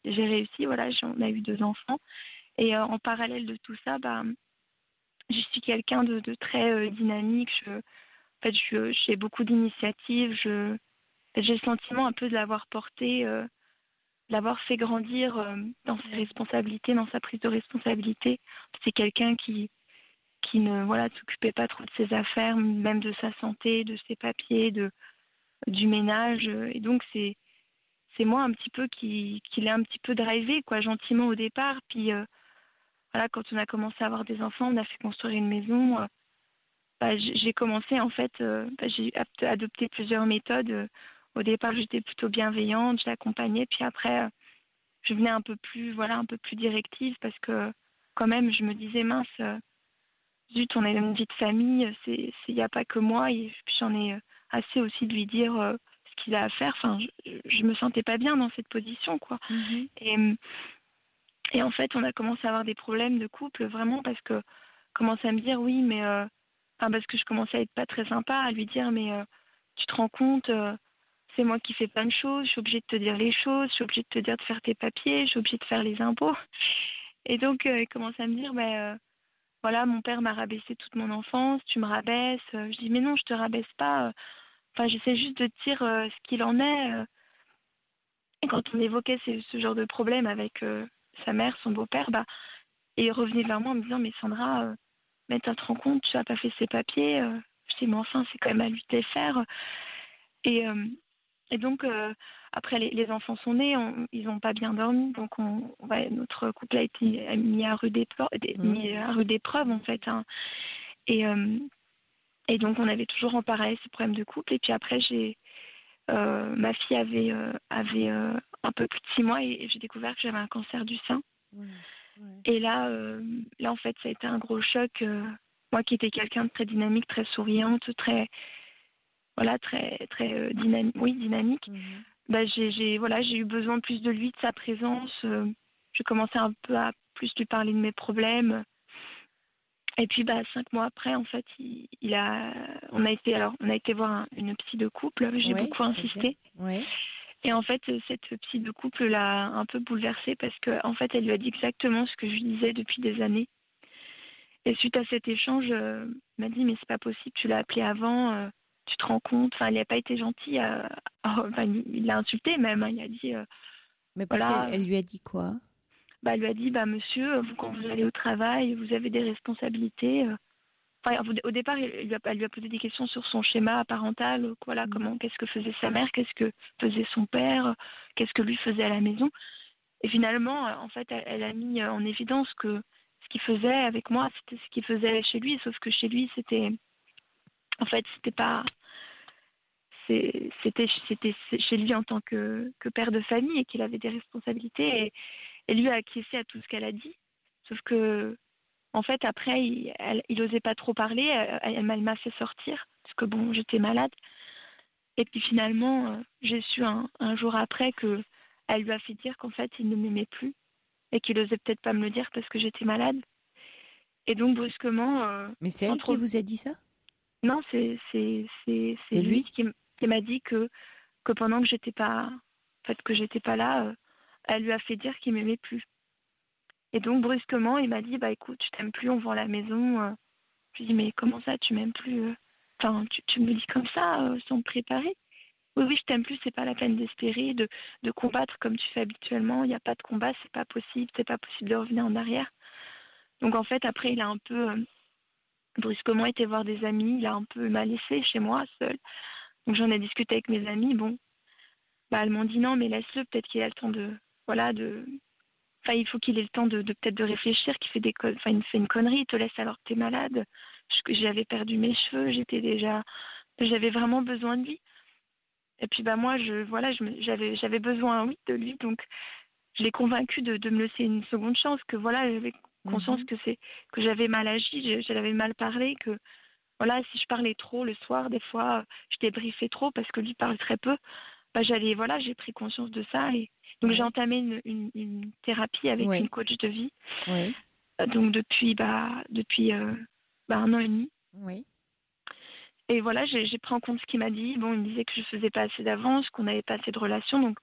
j'ai réussi. On a eu 2 enfants. Et en parallèle de tout ça, je suis quelqu'un de très dynamique. J'ai beaucoup d'initiatives. J'ai le sentiment un peu de l'avoir porté, de l'avoir fait grandir dans ses responsabilités, dans sa prise de responsabilité. C'est quelqu'un qui ne s'occupait pas trop de ses affaires, même de sa santé, de ses papiers, du ménage. Et donc, c'est moi un petit peu qui l'ai un petit peu drivé, gentiment au départ. Puis, quand on a commencé à avoir des enfants, on a fait construire une maison. J'ai commencé, en fait, j'ai adopté plusieurs méthodes. Au départ, j'étais plutôt bienveillante, je l'accompagnais. Puis après, je venais un peu plus directive parce que, quand même, je me disais, mince... Zut, on a une vie de famille, il n'y a pas que moi, et puis j'en ai assez aussi de lui dire ce qu'il a à faire. Je me sentais pas bien dans cette position, quoi. Et en fait, on a commencé à avoir des problèmes de couple, vraiment, parce que commençait à me dire, oui, mais... parce que je commençais à être pas très sympa, à lui dire, mais tu te rends compte, c'est moi qui fais plein de choses, je suis obligée de te dire les choses, je suis obligée de te dire de faire tes papiers, je suis obligée de faire les impôts. Et donc, il commençait à me dire, mon père m'a rabaissé toute mon enfance, tu me rabaisses. Je dis, mais non, je te rabaisse pas. J'essaie juste de te dire ce qu'il en est. Et quand on évoquait ce genre de problème avec sa mère, son beau-père, et revenait vers moi en me disant mais Sandra, mais tu te rends compte, tu n'as pas fait ses papiers. Je dis mais enfin c'est quand même à lui de les faire. Et donc après les enfants sont nés, ils n'ont pas bien dormi, donc notre couple a été mis à rude épreuve en fait. Hein. Et donc on avait toujours en parallèle ces problèmes de couple. Et puis après ma fille avait un peu plus de 6 mois et j'ai découvert que j'avais un cancer du sein. Ouais. Et là en fait ça a été un gros choc. Moi qui étais quelqu'un de très dynamique, très souriante, très dynamique. J'ai eu besoin de plus de lui, de sa présence. J'ai commencé un peu à plus lui parler de mes problèmes. Et puis 5 mois après, en fait, on a été voir une psy de couple. J'ai beaucoup insisté. Ouais. Et en fait, cette psy de couple l'a un peu bouleversée parce que en fait, elle lui a dit exactement ce que je lui disais depuis des années. Et suite à cet échange, elle m'a dit mais c'est pas possible, tu l'as appelé avant. Tu te rends compte, il n'a pas été gentil. Il l'a insulté même. Il a dit. Mais parce qu'elle lui a dit quoi? Elle lui a dit monsieur, quand vous allez au travail, vous avez des responsabilités. Au départ, elle lui a posé des questions sur son schéma parental. Qu'est-ce que faisait sa mère, qu'est-ce que faisait son père, qu'est-ce que lui faisait à la maison. Et finalement, en fait, elle a mis en évidence que ce qu'il faisait avec moi, c'était ce qu'il faisait chez lui, sauf que chez lui, c'était pas. C'était chez lui en tant que père de famille et qu'il avait des responsabilités et lui a acquiescé à tout ce qu'elle a dit. Sauf que, en fait, après, il osait pas trop parler. Elle m'a fait sortir parce que j'étais malade. Et puis finalement, j'ai su un jour après que elle lui a fait dire qu'en fait, il ne m'aimait plus et qu'il osait peut-être pas me le dire parce que j'étais malade. Et donc brusquement. Mais c'est elle qui vous a dit ça? Non, c'est lui qui m'a dit que pendant que j'étais pas là, elle lui a fait dire qu'il m'aimait plus. Et donc brusquement, il m'a dit écoute, je t'aime plus, on vend la maison. Je lui dis mais comment ça, tu m'aimes plus? Enfin, tu me dis comme ça sans me préparer. Oui, je t'aime plus, c'est pas la peine d'espérer, de combattre comme tu fais habituellement. Il n'y a pas de combat, c'est pas possible de revenir en arrière. Donc en fait, après, il a un peu brusquement été voir des amis, m'a laissé chez moi seule. Donc j'en ai discuté avec mes amis, elles m'ont dit non mais laisse-le, peut-être qu'il a le temps il faut qu'il ait le temps de peut-être de réfléchir, qu'il fait il fait une connerie, il te laisse alors que t'es malade. J'avais perdu mes cheveux, j'avais vraiment besoin de lui. Et puis moi j'avais besoin de lui, donc je l'ai convaincu de me laisser une seconde chance, que j'avais conscience que j'avais mal agi, j'avais mal parlé, que si je parlais trop le soir, des fois je débriefais trop parce que lui parle très peu. J'ai pris conscience de ça et donc j'ai entamé une thérapie avec une coach de vie. Oui. Donc depuis 1 an et demi. Oui. Et j'ai pris en compte ce qu'il m'a dit. Il me disait que je faisais pas assez d'avance, qu'on n'avait pas assez de relations. Donc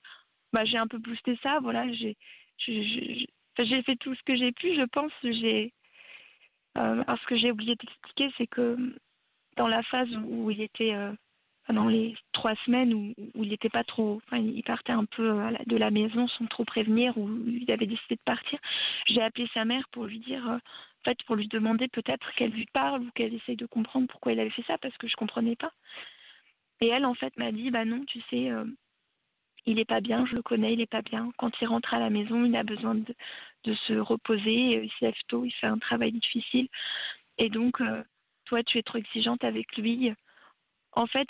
j'ai un peu boosté ça. J'ai fait tout ce que j'ai pu, je pense. Alors ce que j'ai oublié d'expliquer, c'est que dans la phase où il était, dans les 3 semaines où il n'était pas trop, il partait un peu de la maison sans trop prévenir, où il avait décidé de partir, j'ai appelé sa mère pour lui dire, pour lui demander peut-être qu'elle lui parle ou qu'elle essaye de comprendre pourquoi il avait fait ça, parce que je comprenais pas. Et elle, en fait, m'a dit, non, tu sais, il est pas bien, je le connais, il est pas bien. Quand il rentre à la maison, il a besoin de se reposer, il se lève tôt, il fait un travail difficile. Et donc, toi, tu es trop exigeante avec lui. En fait,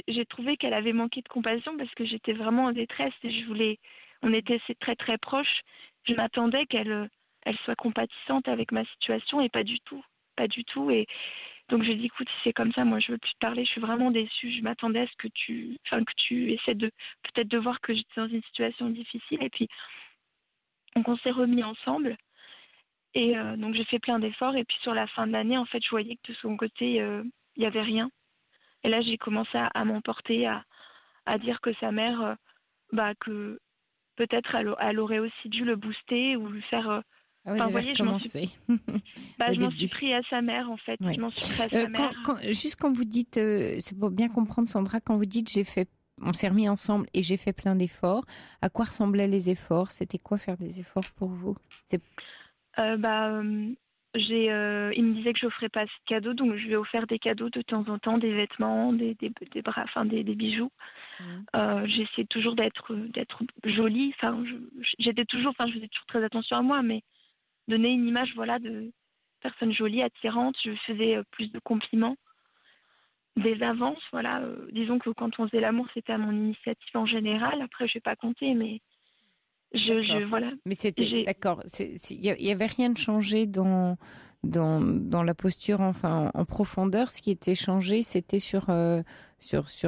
j'ai trouvé qu'elle avait manqué de compassion parce que j'étais vraiment en détresse et on était très très proches. Je m'attendais qu'elle soit compatissante avec ma situation et pas du tout. Et donc je lui ai dit, écoute, si c'est comme ça, moi je veux plus te parler, je suis vraiment déçue. Je m'attendais à ce que tu essaies peut-être de voir que j'étais dans une situation difficile. Et puis, donc on s'est remis ensemble. Et donc j'ai fait plein d'efforts. Et puis sur la fin de l'année, en fait, je voyais que de son côté, il n'y avait rien. Et là, j'ai commencé à m'emporter, à dire que sa mère, que peut-être elle aurait aussi dû le booster ou lui faire... Ah oui, vous voyez, je m'en suis pris à sa mère, en fait. Je m'en suis pris à sa mère. Juste quand vous dites, c'est pour bien comprendre, Sandra, quand vous dites on s'est remis ensemble et j'ai fait plein d'efforts. À quoi ressemblaient les efforts? C'était quoi faire des efforts pour vous? Il me disait que je n'offrais pas assez de cadeaux, donc je lui ai offert des cadeaux de temps en temps, des vêtements, des bijoux. J'essaie toujours d'être jolie. Je faisais toujours très attention à moi, mais donner une image, de personne jolie, attirante. Je faisais plus de compliments, des avances, disons que quand on faisait l'amour, c'était à mon initiative en général. Après, je vais pas compter, mais Mais c'était d'accord. Il y avait rien de changé dans la posture, en profondeur. Ce qui était changé, c'était sur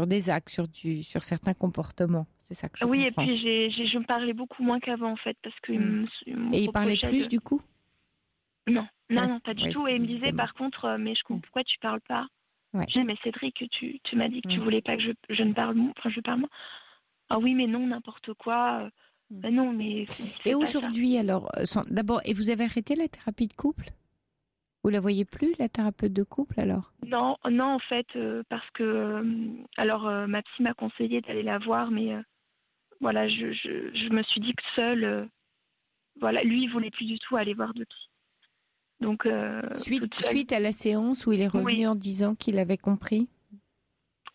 des actes, sur certains comportements. C'est ça que je comprends. Et puis je me parlais beaucoup moins qu'avant, en fait, parce que Et il parlait plus du coup? Non, pas du tout. Et il me disait par contre, mais je comprends pourquoi tu parles pas. Ouais. J'ai dit, mais Cédric, tu m'as dit que tu voulais pas que je ne parle moins. Je parle moins. Ah oui, mais non, n'importe quoi. Non, mais. Et aujourd'hui, alors, d'abord, et vous avez arrêté la thérapie de couple? Vous la voyez plus, la thérapeute de couple, alors? Non, en fait, parce que ma psy m'a conseillé d'aller la voir, mais je me suis dit que seule, lui, il voulait plus du tout aller voir de psy. Donc suite à la séance où il est revenu en disant qu'il avait compris.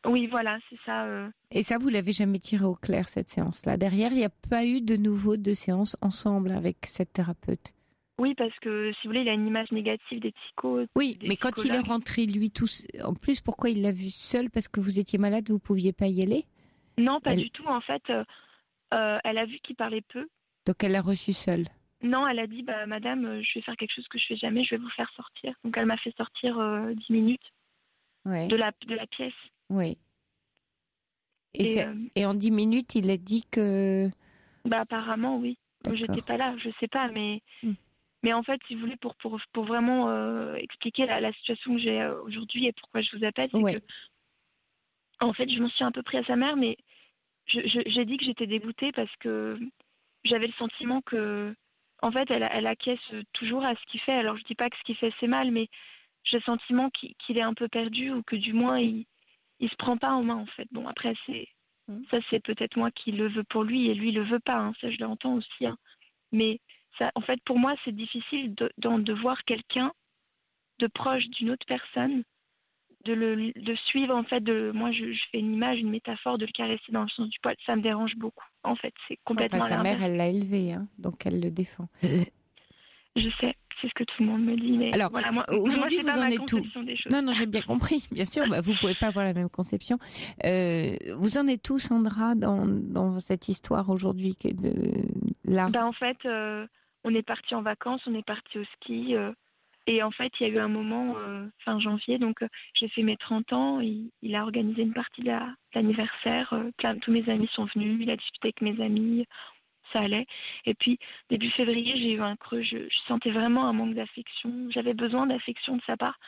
Oui, voilà, c'est ça. Et ça, vous l'avez jamais tiré au clair, cette séance-là? Derrière, il n'y a pas eu de nouveau de séance ensemble avec cette thérapeute? Oui, parce que, si vous voulez, il a une image négative des psychos. Oui, mais quand il est rentré, lui, en plus, pourquoi il l'a vu seul? Parce que vous étiez malade, vous ne pouviez pas y aller? Non, pas du tout. En fait, elle a vu qu'il parlait peu. Donc, elle l'a reçu seule? Non, elle a dit, madame, je vais faire quelque chose que je fais jamais, je vais vous faire sortir. Donc, elle m'a fait sortir 10 minutes de la pièce. Oui. Et en 10 minutes, il a dit que... apparemment, oui. J'étais pas là, je sais pas, mais... Mais en fait, si vous voulez, pour vraiment expliquer la situation que j'ai aujourd'hui et pourquoi je vous appelle, c'est que... En fait, je m'en suis un peu pris à sa mère, mais j'ai dit que j'étais dégoûtée parce que j'avais le sentiment que... En fait, elle acquiesce toujours à ce qu'il fait. Alors, je dis pas que ce qu'il fait, c'est mal, mais j'ai le sentiment qu'il est un peu perdu ou que du moins, il se prend pas en main, en fait. Bon, après, ça, c'est peut-être moi qui le veux pour lui et lui le veut pas. Hein. Ça, je l'entends aussi. Hein. Mais ça, en fait, pour moi, c'est difficile de voir quelqu'un de proche d'une autre personne, de suivre, en fait. Moi, je fais une image, une métaphore, de le caresser dans le sens du poil. Ça me dérange beaucoup. En fait, c'est complètement sa mère, elle l'a élevé, hein, donc elle le défend. Je sais. C'est ce que tout le monde me dit. Mais alors, aujourd'hui, vous en êtes où? Non, j'ai bien compris. Bien sûr, vous pouvez pas avoir la même conception. Vous en êtes où, Sandra, dans cette histoire aujourd'hui là? En fait, on est parti en vacances, on est parti au ski. Et en fait, il y a eu un moment, fin janvier, donc j'ai fait mes 30 ans. Il a organisé une partie de l'anniversaire. Tous mes amis sont venus. Il a discuté avec mes amis. Ça allait. Et puis, début février, j'ai eu un creux. Je sentais vraiment un manque d'affection. J'avais besoin d'affection de sa part.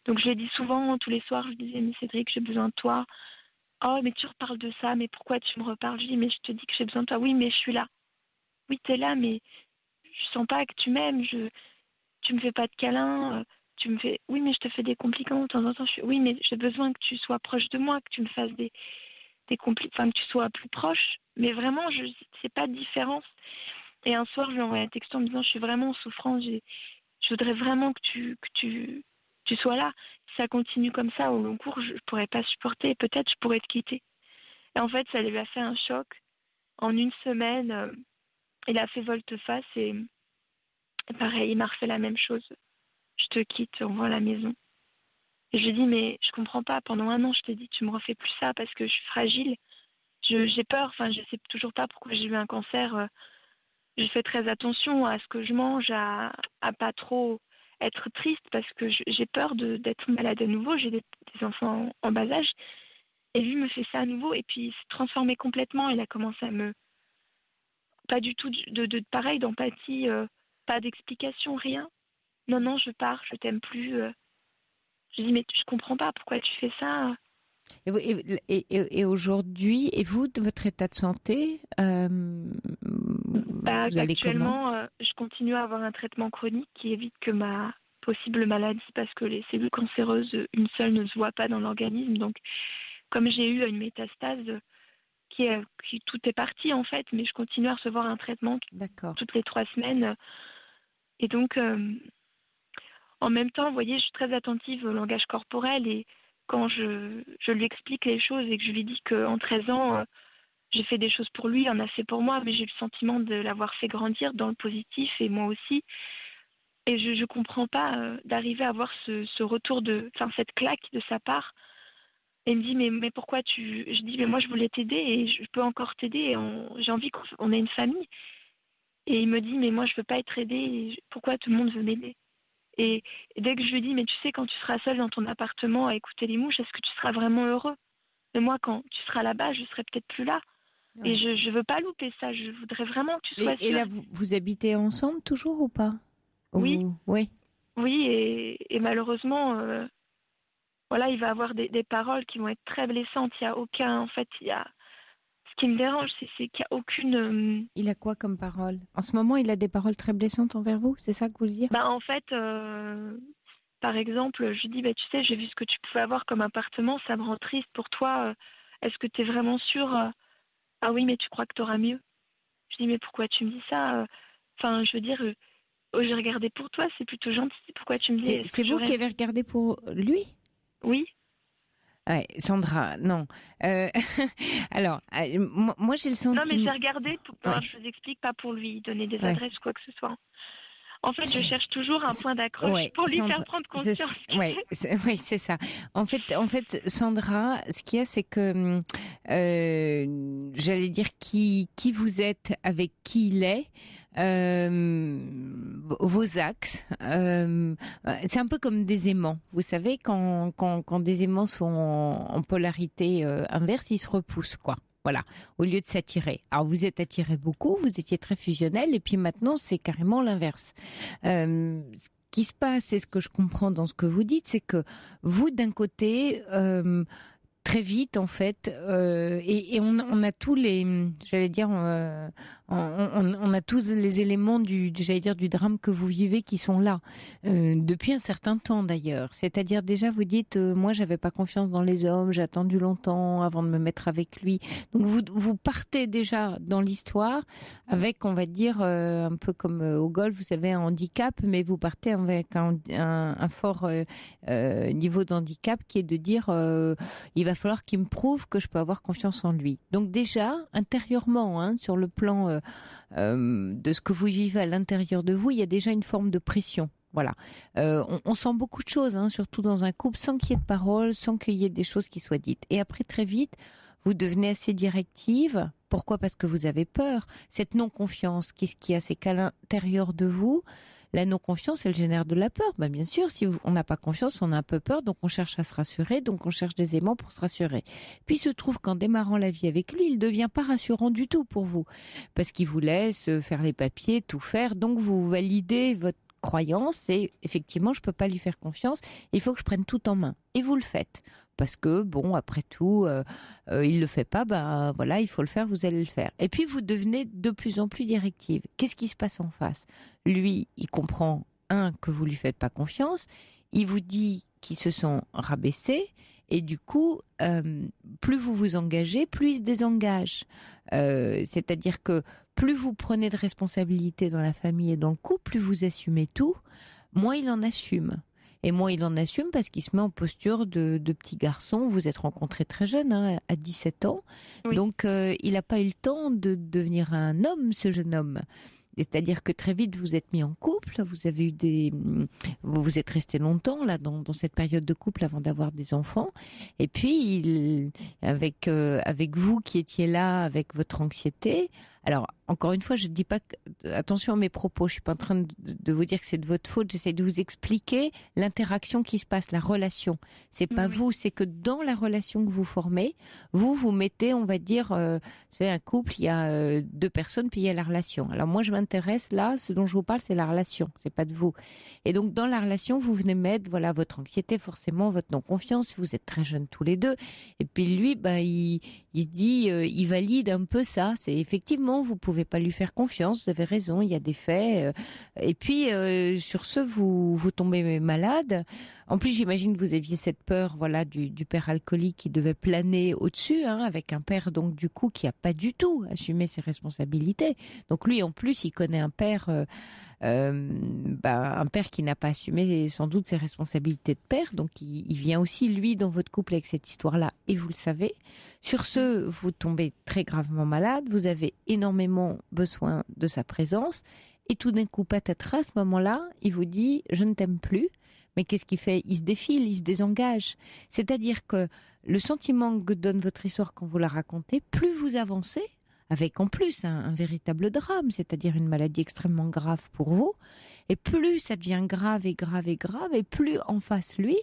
Donc, je lui ai dit souvent, tous les soirs, je lui disais, mais Cédric, j'ai besoin de toi. Oh, mais tu reparles de ça, mais pourquoi tu me reparles? Je dis, mais je te dis que j'ai besoin de toi. Oui, mais je suis là. Oui, t'es là, mais je sens pas que tu m'aimes. Tu me fais pas de câlins. Oui, mais je te fais des compliments de temps en temps. Oui, mais j'ai besoin que tu sois proche de moi, que tu me fasses des compliments, que tu sois plus proche. Mais vraiment, c'est pas de différence. Et un soir, je lui ai envoyé un texto en me disant, je suis vraiment en souffrance, je voudrais vraiment que tu sois là. Si ça continue comme ça au long cours, je pourrais pas supporter. Peut-être je pourrais te quitter. Et en fait, ça lui a fait un choc. En une semaine, il a fait volte-face et pareil, il m'a refait la même chose. Je te quitte, on va à la maison. Et je lui ai dit, mais je comprends pas. Pendant 1 an, je t'ai dit, tu me refais plus ça parce que je suis fragile. J'ai peur. Enfin, je sais toujours pas pourquoi j'ai eu un cancer. Je fais très attention à ce que je mange, à pas trop être triste parce que j'ai peur d'être malade à nouveau. J'ai des enfants en bas âge. Et lui me fait ça à nouveau. Et puis, il s'est transformé complètement. Il a commencé à pas du tout pareil, d'empathie, pas d'explication, rien. Non, je pars, je t'aime plus. Je dis, mais je comprends pas, pourquoi tu fais ça? Et aujourd'hui, et vous, de votre état de santé, vous allez actuellement, comment? Je continue à avoir un traitement chronique qui évite que ma possible maladie, parce que les cellules cancéreuses, une seule ne se voit pas dans l'organisme. Donc, comme j'ai eu une métastase, tout est parti en fait, mais je continue à recevoir un traitement toutes les 3 semaines. Et donc, en même temps, vous voyez, je suis très attentive au langage corporel et quand je lui explique les choses et que je lui dis qu'en 13 ans, j'ai fait des choses pour lui, il en a fait pour moi, mais j'ai le sentiment de l'avoir fait grandir dans le positif et moi aussi. Et je ne comprends pas d'arriver à avoir ce retour cette claque de sa part. Et il me dit, mais pourquoi Je dis, mais moi, je voulais t'aider et je peux encore t'aider. Et j'ai envie qu'on ait une famille. Et il me dit, mais moi, je veux pas être aidée. Pourquoi tout le monde veut m'aider ? Et dès que je lui dis, mais tu sais, quand tu seras seule dans ton appartement à écouter les mouches, est-ce que tu seras vraiment heureux ? Mais moi, quand tu seras là-bas, je serai peut-être plus là. Ouais. Et je veux pas louper ça. Je voudrais vraiment que tu sois sûre. Et là, vous habitez ensemble toujours ou pas ? Oui. Oui. Oui, et malheureusement, voilà, il va avoir des paroles qui vont être très blessantes. Il y a aucun, en fait, ce qui me dérange, c'est qu'il n'y a aucune. Il a quoi comme parole ? En ce moment, il a des paroles très blessantes envers vous, c'est ça que vous voulez dire ? En fait, par exemple, je lui dis, tu sais, j'ai vu ce que tu pouvais avoir comme appartement, ça me rend triste pour toi. Est-ce que tu es vraiment sûre ? Ah oui, mais tu crois que tu auras mieux ? Je dis, mais pourquoi tu me dis ça ? Enfin, je veux dire, j'ai regardé pour toi, c'est plutôt gentil. Pourquoi tu me dis... C'est vous qui avez regardé pour lui ? Oui. Ouais, Sandra, non. Alors, moi j'ai le sentiment... Non, mais j'ai regardé, je vous explique, pas pour lui donner des adresses ou quoi que ce soit. En fait, je cherche toujours un point d'accroche pour lui faire prendre conscience. Oui, c'est ça. En fait, Sandra, ce qu'il y a, c'est que, j'allais dire, qui vous êtes, avec qui il est, vos axes, c'est un peu comme des aimants. Vous savez, quand des aimants sont en polarité inverse, ils se repoussent, quoi. Voilà, au lieu de s'attirer. Alors vous êtes attirés beaucoup, vous étiez très fusionnels, et puis maintenant c'est carrément l'inverse. Ce qui se passe, et ce que je comprends dans ce que vous dites, c'est que vous d'un côté, très vite en fait, et on a tous les, j'allais dire, on a tous les éléments du drame que vous vivez qui sont là depuis un certain temps d'ailleurs. C'est-à-dire déjà vous dites, moi j'avais pas confiance dans les hommes, j'ai attendu longtemps avant de me mettre avec lui. Donc vous partez déjà dans l'histoire avec, on va dire, un peu comme au golf, vous savez, un handicap, mais vous partez avec un fort niveau d'handicap qui est de dire, il va falloir qu'il me prouve que je peux avoir confiance en lui. Donc déjà intérieurement, sur le plan de ce que vous vivez à l'intérieur de vous, il y a déjà une forme de pression. Voilà, on sent beaucoup de choses, surtout dans un couple, sans qu'il y ait de paroles, sans qu'il y ait des choses qui soient dites. Et après, très vite, vous devenez assez directive. Pourquoi ? Parce que vous avez peur. Cette non-confiance, qu'est-ce qu'il y a ? C'est qu'à l'intérieur de vous, la non-confiance, elle génère de la peur. Bien sûr, si on n'a pas confiance, on a un peu peur, donc on cherche à se rassurer, donc on cherche des aimants pour se rassurer. Puis il se trouve qu'en démarrant la vie avec lui, il ne devient pas rassurant du tout pour vous, parce qu'il vous laisse faire les papiers, tout faire, donc vous validez votre croyance et effectivement, je ne peux pas lui faire confiance, il faut que je prenne tout en main. Et vous le faites. Parce que, bon, après tout, il ne le fait pas, voilà, il faut le faire, vous allez le faire. Et puis, vous devenez de plus en plus directive. Qu'est-ce qui se passe en face ? Lui, il comprend, que vous ne lui faites pas confiance, il vous dit qu'il se sent rabaissé, et du coup, plus vous vous engagez, plus il se désengage. C'est-à-dire que plus vous prenez de responsabilités dans la famille et dans le couple, plus vous assumez tout, moins il en assume. Et moi, il en assume parce qu'il se met en posture de petit garçon. Vous êtes rencontrés très jeune, à 17 ans. Oui. Donc, il n'a pas eu le temps de devenir un homme, ce jeune homme. C'est-à-dire que très vite, vous êtes mis en couple. Vous avez eu vous êtes resté longtemps là dans cette période de couple avant d'avoir des enfants. Et puis, avec vous qui étiez là, avec votre anxiété. Alors, encore une fois, je ne dis pas attention à mes propos, je ne suis pas en train de vous dire que c'est de votre faute, j'essaie de vous expliquer l'interaction qui se passe, la relation. C'est pas vous, c'est que dans la relation que vous formez, vous mettez, on va dire, c'est un couple, il y a 2 personnes, puis il y a la relation. Alors moi, je m'intéresse là, ce dont je vous parle, c'est la relation, c'est pas de vous. Et donc, dans la relation, vous venez mettre, voilà, votre anxiété, forcément, votre non-confiance, vous êtes très jeunes tous les deux. Et puis lui, il se dit, il valide un peu ça, c'est effectivement, vous pouvez pouvez pas lui faire confiance, vous avez raison, il y a des faits. Et puis, sur ce, vous tombez malade. En plus, j'imagine que vous aviez cette peur, voilà, du père alcoolique qui devait planer au-dessus, avec un père, donc, du coup, qui a pas du tout assumé ses responsabilités. Donc, lui, en plus, il connaît un père... un père qui n'a pas assumé sans doute ses responsabilités de père, donc il vient aussi lui dans votre couple avec cette histoire-là et vous le savez. Sur ce, vous tombez très gravement malade, vous avez énormément besoin de sa présence et tout d'un coup, patatras, à ce moment-là, il vous dit « je ne t'aime plus ». Mais qu'est-ce qu'il fait ? Il se défile, il se désengage. C'est-à-dire que le sentiment que donne votre histoire quand vous la racontez, plus vous avancez, avec en plus un véritable drame, c'est-à-dire une maladie extrêmement grave pour vous, et plus ça devient grave et grave et grave, et plus en face lui,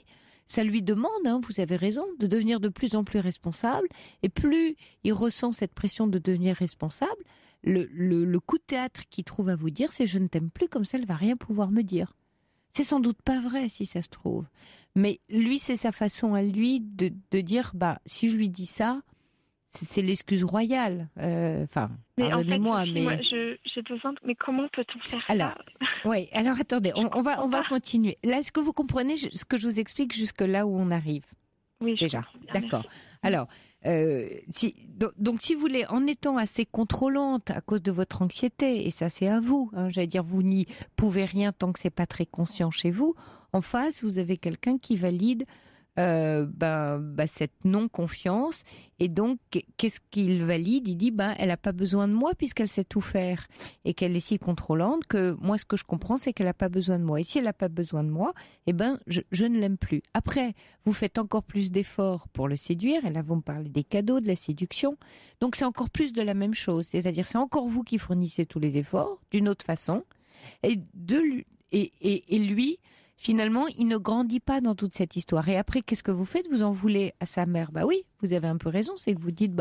ça lui demande, vous avez raison, de devenir de plus en plus responsable, et plus il ressent cette pression de devenir responsable, le coup de théâtre qu'il trouve à vous dire, c'est « je ne t'aime plus, comme ça elle va rien pouvoir me dire ». C'est sans doute pas vrai si ça se trouve, mais lui c'est sa façon à lui de dire si je lui dis ça, c'est l'excuse royale. Pardonnez-moi, en fait, mais j'ai besoin. Mais comment peut-on faire ça ? Oui. Alors attendez, on va continuer. Là, est-ce que vous comprenez ce que je vous explique jusque là où on arrive ? Oui, déjà. Bien, d'accord. Alors, si vous voulez, en étant assez contrôlante à cause de votre anxiété, et ça c'est à vous, j'allais dire, vous n'y pouvez rien tant que c'est pas très conscient chez vous. En face, vous avez quelqu'un qui valide. Cette non-confiance, et donc qu'est-ce qu'il valide ? Il dit elle n'a pas besoin de moi puisqu'elle sait tout faire et qu'elle est si contrôlante que moi ce que je comprends c'est qu'elle n'a pas besoin de moi, et si elle n'a pas besoin de moi, je ne l'aime plus. Après vous faites encore plus d'efforts pour le séduire, et là vous me parlez des cadeaux, de la séduction, donc c'est encore plus de la même chose, c'est-à-dire c'est encore vous qui fournissez tous les efforts d'une autre façon, et lui finalement, il ne grandit pas dans toute cette histoire. Et après, qu'est-ce que vous faites ? Vous en voulez à sa mère ? Oui, vous avez un peu raison. C'est que vous dites,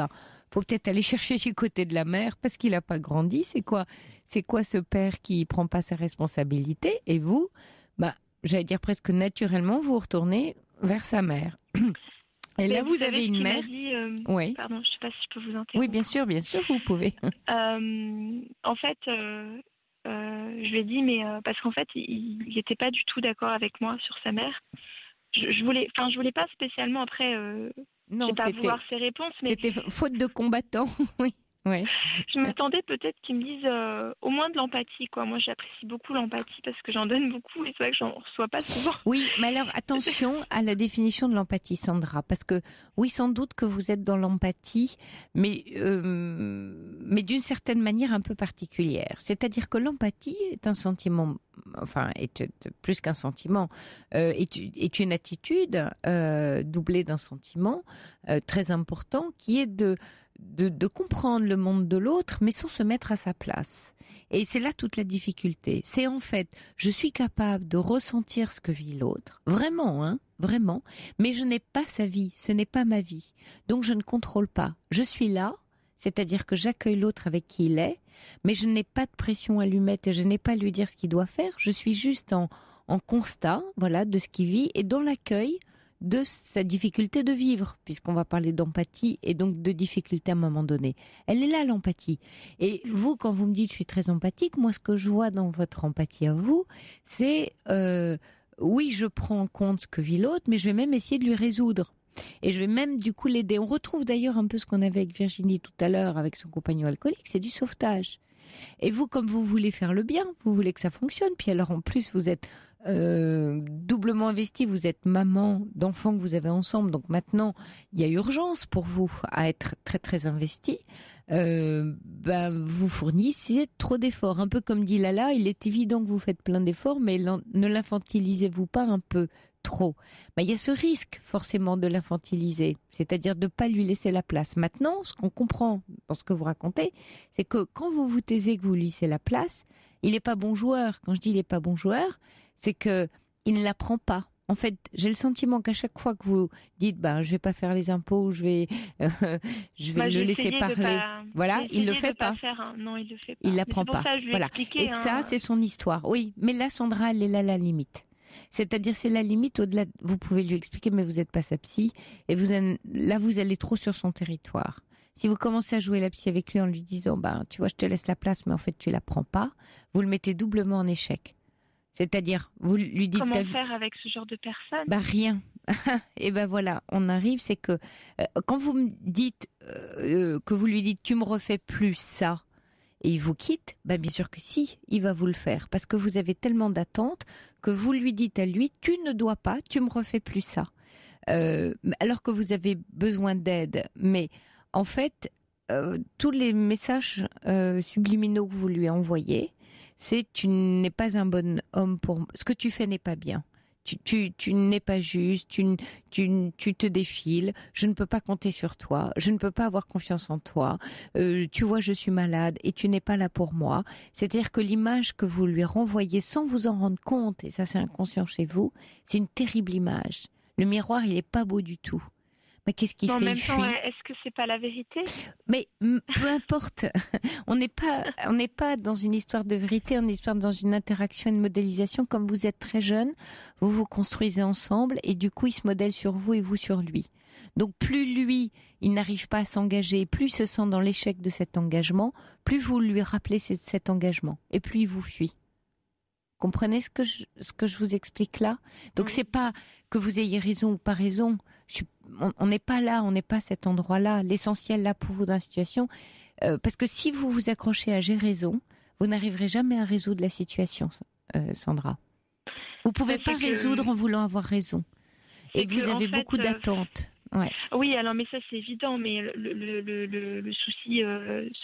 faut peut-être aller chercher du côté de la mère parce qu'il n'a pas grandi. C'est quoi ce père qui prend pas ses responsabilités ? Et vous, j'allais dire presque naturellement, vous retournez vers sa mère. Et là, vous avez une mère. Oui. Pardon, je ne sais pas si je peux vous interrompre. Oui, bien sûr, vous pouvez. En fait. Je lui ai dit, mais parce qu'en fait, il n'était pas du tout d'accord avec moi sur sa mère. Je voulais pas spécialement après. Non, pas vouloir ses réponses, mais c'était faute de combattant. Oui. Ouais. Je m'attendais peut-être qu'ils me disent au moins de l'empathie, quoi. Moi, j'apprécie beaucoup l'empathie parce que j'en donne beaucoup et c'est vrai que j'en reçois pas souvent. Oui, mais alors attention à la définition de l'empathie, Sandra, parce que oui, sans doute que vous êtes dans l'empathie, mais d'une certaine manière un peu particulière. C'est-à-dire que l'empathie est un sentiment, est plus qu'un sentiment, est une attitude doublée d'un sentiment très important qui est de comprendre le monde de l'autre, mais sans se mettre à sa place. Et c'est là toute la difficulté. C'est en fait, je suis capable de ressentir ce que vit l'autre, vraiment, vraiment, mais je n'ai pas sa vie, ce n'est pas ma vie. Donc je ne contrôle pas. Je suis là, c'est-à-dire que j'accueille l'autre avec qui il est, mais je n'ai pas de pression à lui mettre, je n'ai pas à lui dire ce qu'il doit faire, je suis juste en constat, de ce qu'il vit, et dans l'accueil de sa difficulté de vivre, puisqu'on va parler d'empathie et donc de difficulté à un moment donné. Elle est là, l'empathie. Et vous, quand vous me dites « je suis très empathique », moi, ce que je vois dans votre empathie à vous, c'est oui, je prends en compte ce que vit l'autre, mais je vais même essayer de lui résoudre. Et je vais même, du coup, l'aider. On retrouve d'ailleurs un peu ce qu'on avait avec Virginie tout à l'heure, avec son compagnon alcoolique, c'est du sauvetage. Et vous, comme vous voulez faire le bien, vous voulez que ça fonctionne, puis alors en plus, vous êtes doublement investi, vous êtes maman d'enfants que vous avez ensemble, donc maintenant il y a urgence pour vous à être très très investi. Vous fournissez trop d'efforts, un peu comme dit Lala, il est évident que vous faites plein d'efforts, mais ne l'infantilisez-vous pas un peu trop. Il y a ce risque forcément de l'infantiliser, c'est-à-dire de ne pas lui laisser la place. Maintenant, ce qu'on comprend dans ce que vous racontez, c'est que quand vous vous taisez, que vous lui laissez la place, il n'est pas bon joueur. Quand je dis il n'est pas bon joueur, c'est que il ne la prend pas. En fait, j'ai le sentiment qu'à chaque fois que vous dites je vais pas faire les impôts, je vais le laisser parler. Il le fait pas. Non, il le fait pas. Il l'apprend pas. Voilà. Et ça, c'est son histoire. Oui, mais là, Sandra, elle est là la limite. C'est-à-dire, c'est la limite au-delà. Vous pouvez lui expliquer, mais vous n'êtes pas sa psy. Et vous allez trop sur son territoire. Si vous commencez à jouer la psy avec lui en lui disant, tu vois, je te laisse la place, mais en fait, tu la prends pas, vous le mettez doublement en échec. C'est-à-dire, vous lui dites... Comment faire avec ce genre de personne ? Rien. Et voilà, on arrive, c'est que quand vous me dites, que vous lui dites, tu me refais plus ça, et il vous quitte, bien sûr que si, il va vous le faire. Parce que vous avez tellement d'attentes que vous lui dites à lui, tu ne dois pas, tu me refais plus ça. Alors que vous avez besoin d'aide. Mais en fait, tous les messages subliminaux que vous lui envoyez, c'est tu n'es pas un bon homme pour moi. Ce que tu fais n'est pas bien. Tu n'es pas juste, tu te défiles, je ne peux pas compter sur toi, je ne peux pas avoir confiance en toi, tu vois je suis malade et tu n'es pas là pour moi. C'est-à-dire que l'image que vous lui renvoyez sans vous en rendre compte, et ça c'est inconscient chez vous, c'est une terrible image. Le miroir il est pas beau du tout. Mais qu'est-ce qu'il fait ? En même temps, est-ce que c'est pas la vérité ? Mais peu importe. On n'est pas dans une histoire de vérité, on est dans une interaction, une modélisation. Comme vous êtes très jeune, vous vous construisez ensemble et du coup, il se modèle sur vous et vous sur lui. Donc plus lui, il n'arrive pas à s'engager, plus il se sent dans l'échec de cet engagement, plus vous lui rappelez cet engagement et plus il vous fuit. Comprenez ce que je vous explique là ? Donc c'est pas que vous ayez raison ou pas raison. On n'est pas là, on n'est pas à cet endroit-là. L'essentiel là pour vous dans la situation, parce que si vous vous accrochez à j'ai raison, vous n'arriverez jamais à résoudre la situation, Sandra. Vous pouvez pas résoudre en voulant avoir raison. Et vous avez beaucoup d'attentes. Ouais. Oui, alors mais ça c'est évident, mais le souci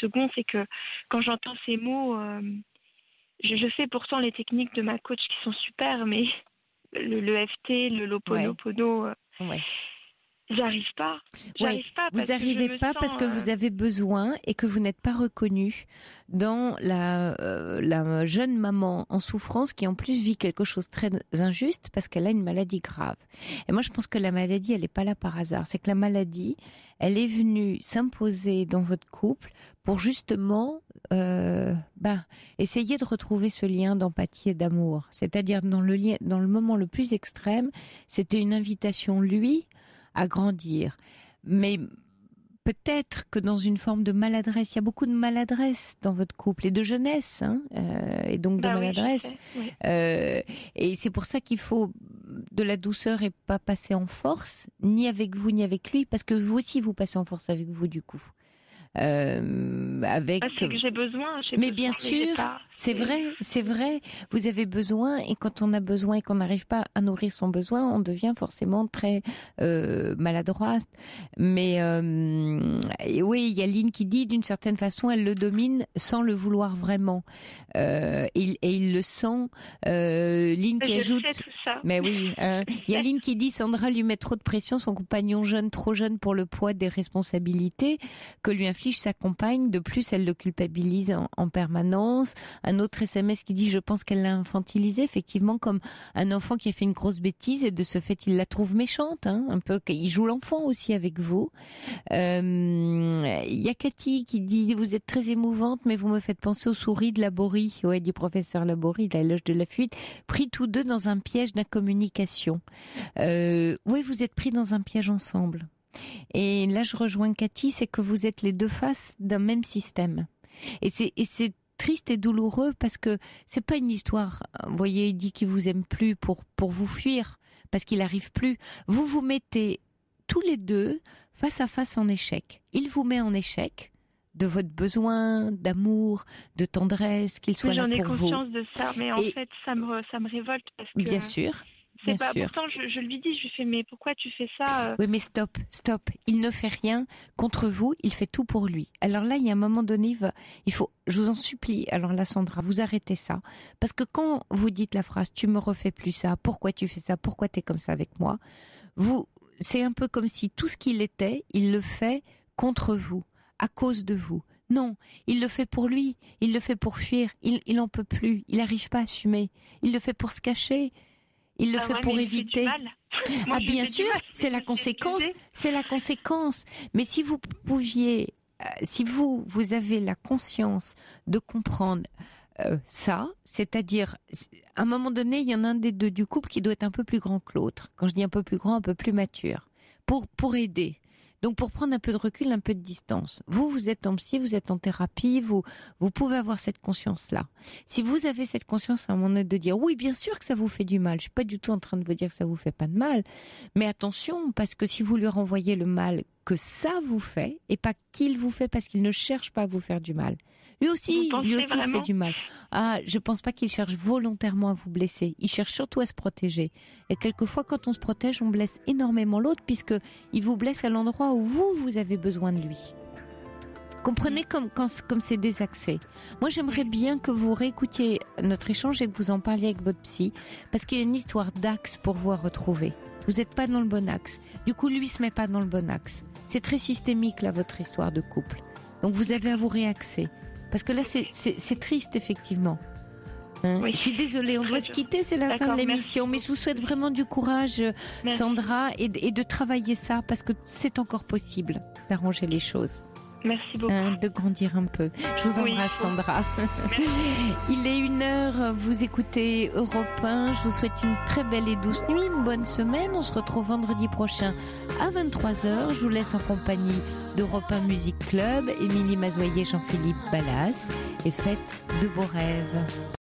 second, c'est que quand j'entends ces mots, je fais pourtant les techniques de ma coach qui sont super, mais le FT, le Loponopono, j'arrive pas. Vous n'arrivez pas parce que vous avez besoin et que vous n'êtes pas reconnu dans la jeune maman en souffrance qui en plus vit quelque chose de très injuste parce qu'elle a une maladie grave. Et moi je pense que la maladie elle n'est pas là par hasard. C'est que la maladie elle est venue s'imposer dans votre couple pour justement essayer de retrouver ce lien d'empathie et d'amour. C'est-à-dire dans le moment le plus extrême, c'était une invitation lui à grandir. Mais peut-être que dans une forme de maladresse, il y a beaucoup de maladresse dans votre couple et de jeunesse, et donc de maladresse. Oui. Et c'est pour ça qu'il faut de la douceur et pas passer en force, ni avec vous ni avec lui, parce que vous aussi vous passez en force avec vous du coup. C'est que j'ai besoin. Mais bien sûr, c'est vrai. Vous avez besoin et quand on a besoin et qu'on n'arrive pas à nourrir son besoin, on devient forcément très maladroit. Mais oui, il y a Lynn qui dit d'une certaine façon, elle le domine sans le vouloir vraiment. Et il le sent. Lynn qui ajoute. Mais oui, il y a Lynn qui dit Sandra lui met trop de pression, son compagnon jeune, trop jeune pour le poids des responsabilités que lui inflige sa compagne. De plus, elle le culpabilise en permanence. Un autre SMS qui dit je pense qu'elle l'a infantilisé, effectivement, comme un enfant qui a fait une grosse bêtise et de ce fait il la trouve méchante, un peu. Il joue l'enfant aussi avec vous. Il y a Cathy qui dit vous êtes très émouvante mais vous me faites penser aux souris de Laborie, du professeur Laborie, de la loge de la fuite, pris tous deux dans un piège d'incommunication. Oui, vous êtes pris dans un piège ensemble. Et là, je rejoins Cathy, c'est que vous êtes les deux faces d'un même système. Et c'est triste et douloureux parce que c'est pas une histoire. Vous voyez, il dit qu'il vous aime plus pour vous fuir parce qu'il arrive plus. Vous vous mettez tous les deux face à face en échec. Il vous met en échec de votre besoin d'amour, de tendresse, qu'il soit là pour vous. J'en ai conscience de ça, mais en fait, ça me révolte parce que. Bien sûr. C'est pas, pourtant, je lui dis, je lui fais, mais pourquoi tu fais ça Oui, mais stop. Il ne fait rien contre vous, il fait tout pour lui. Alors là, il y a un moment donné, il faut, je vous en supplie, alors là, Sandra, vous arrêtez ça. Parce que quand vous dites la phrase, tu me refais plus ça, pourquoi tu fais ça, pourquoi t'es comme ça avec moi, c'est un peu comme si tout ce qu'il était, il le fait contre vous, à cause de vous. Non, il le fait pour lui, il le fait pour fuir, il en peut plus, il n'arrive pas à assumer, il le fait pour se cacher. Il le fait pour éviter. Moi, bien sûr, c'est la conséquence. Mais si vous pouviez, si vous avez la conscience de comprendre ça, c'est-à-dire, à un moment donné, il y en a un des deux du couple qui doit être un peu plus grand que l'autre. Quand je dis un peu plus grand, un peu plus mature, pour aider. Donc pour prendre un peu de recul, un peu de distance. Vous êtes en psy, vous êtes en thérapie, vous pouvez avoir cette conscience-là. Si vous avez cette conscience à un moment donné de dire oui, bien sûr que ça vous fait du mal. Je suis pas du tout en train de vous dire que ça vous fait pas de mal, mais attention, parce que si vous lui renvoyez le mal que ça vous fait et pas qu'il vous fait, parce qu'il ne cherche pas à vous faire du mal. Lui aussi se fait du mal. Ah, je pense pas qu'il cherche volontairement à vous blesser. Il cherche surtout à se protéger. Et quelquefois, quand on se protège, on blesse énormément l'autre, puisque il vous blesse à l'endroit où vous avez besoin de lui. Comprenez comme c'est désaxé. Moi, j'aimerais bien que vous réécoutiez notre échange et que vous en parliez avec votre psy, parce qu'il y a une histoire d'axe pour vous retrouver. Vous n'êtes pas dans le bon axe. Du coup, lui se met pas dans le bon axe. C'est très systémique, là, votre histoire de couple. Donc, vous avez à vous réaxer. Parce que là, c'est triste, effectivement. Oui. Je suis désolée, on doit se quitter, c'est la fin de l'émission. Mais je vous souhaite vraiment du courage, Sandra, et de travailler ça, parce que c'est encore possible d'arranger les choses. Merci beaucoup. De grandir un peu. Je vous embrasse, Sandra. Il est 1h, vous écoutez Europe 1. Je vous souhaite une très belle et douce nuit, une bonne semaine. On se retrouve vendredi prochain à 23h. Je vous laisse en compagnie d'Europe 1 Music Club, Émilie Mazoyer, Jean-Philippe Ballas. Et faites de beaux rêves.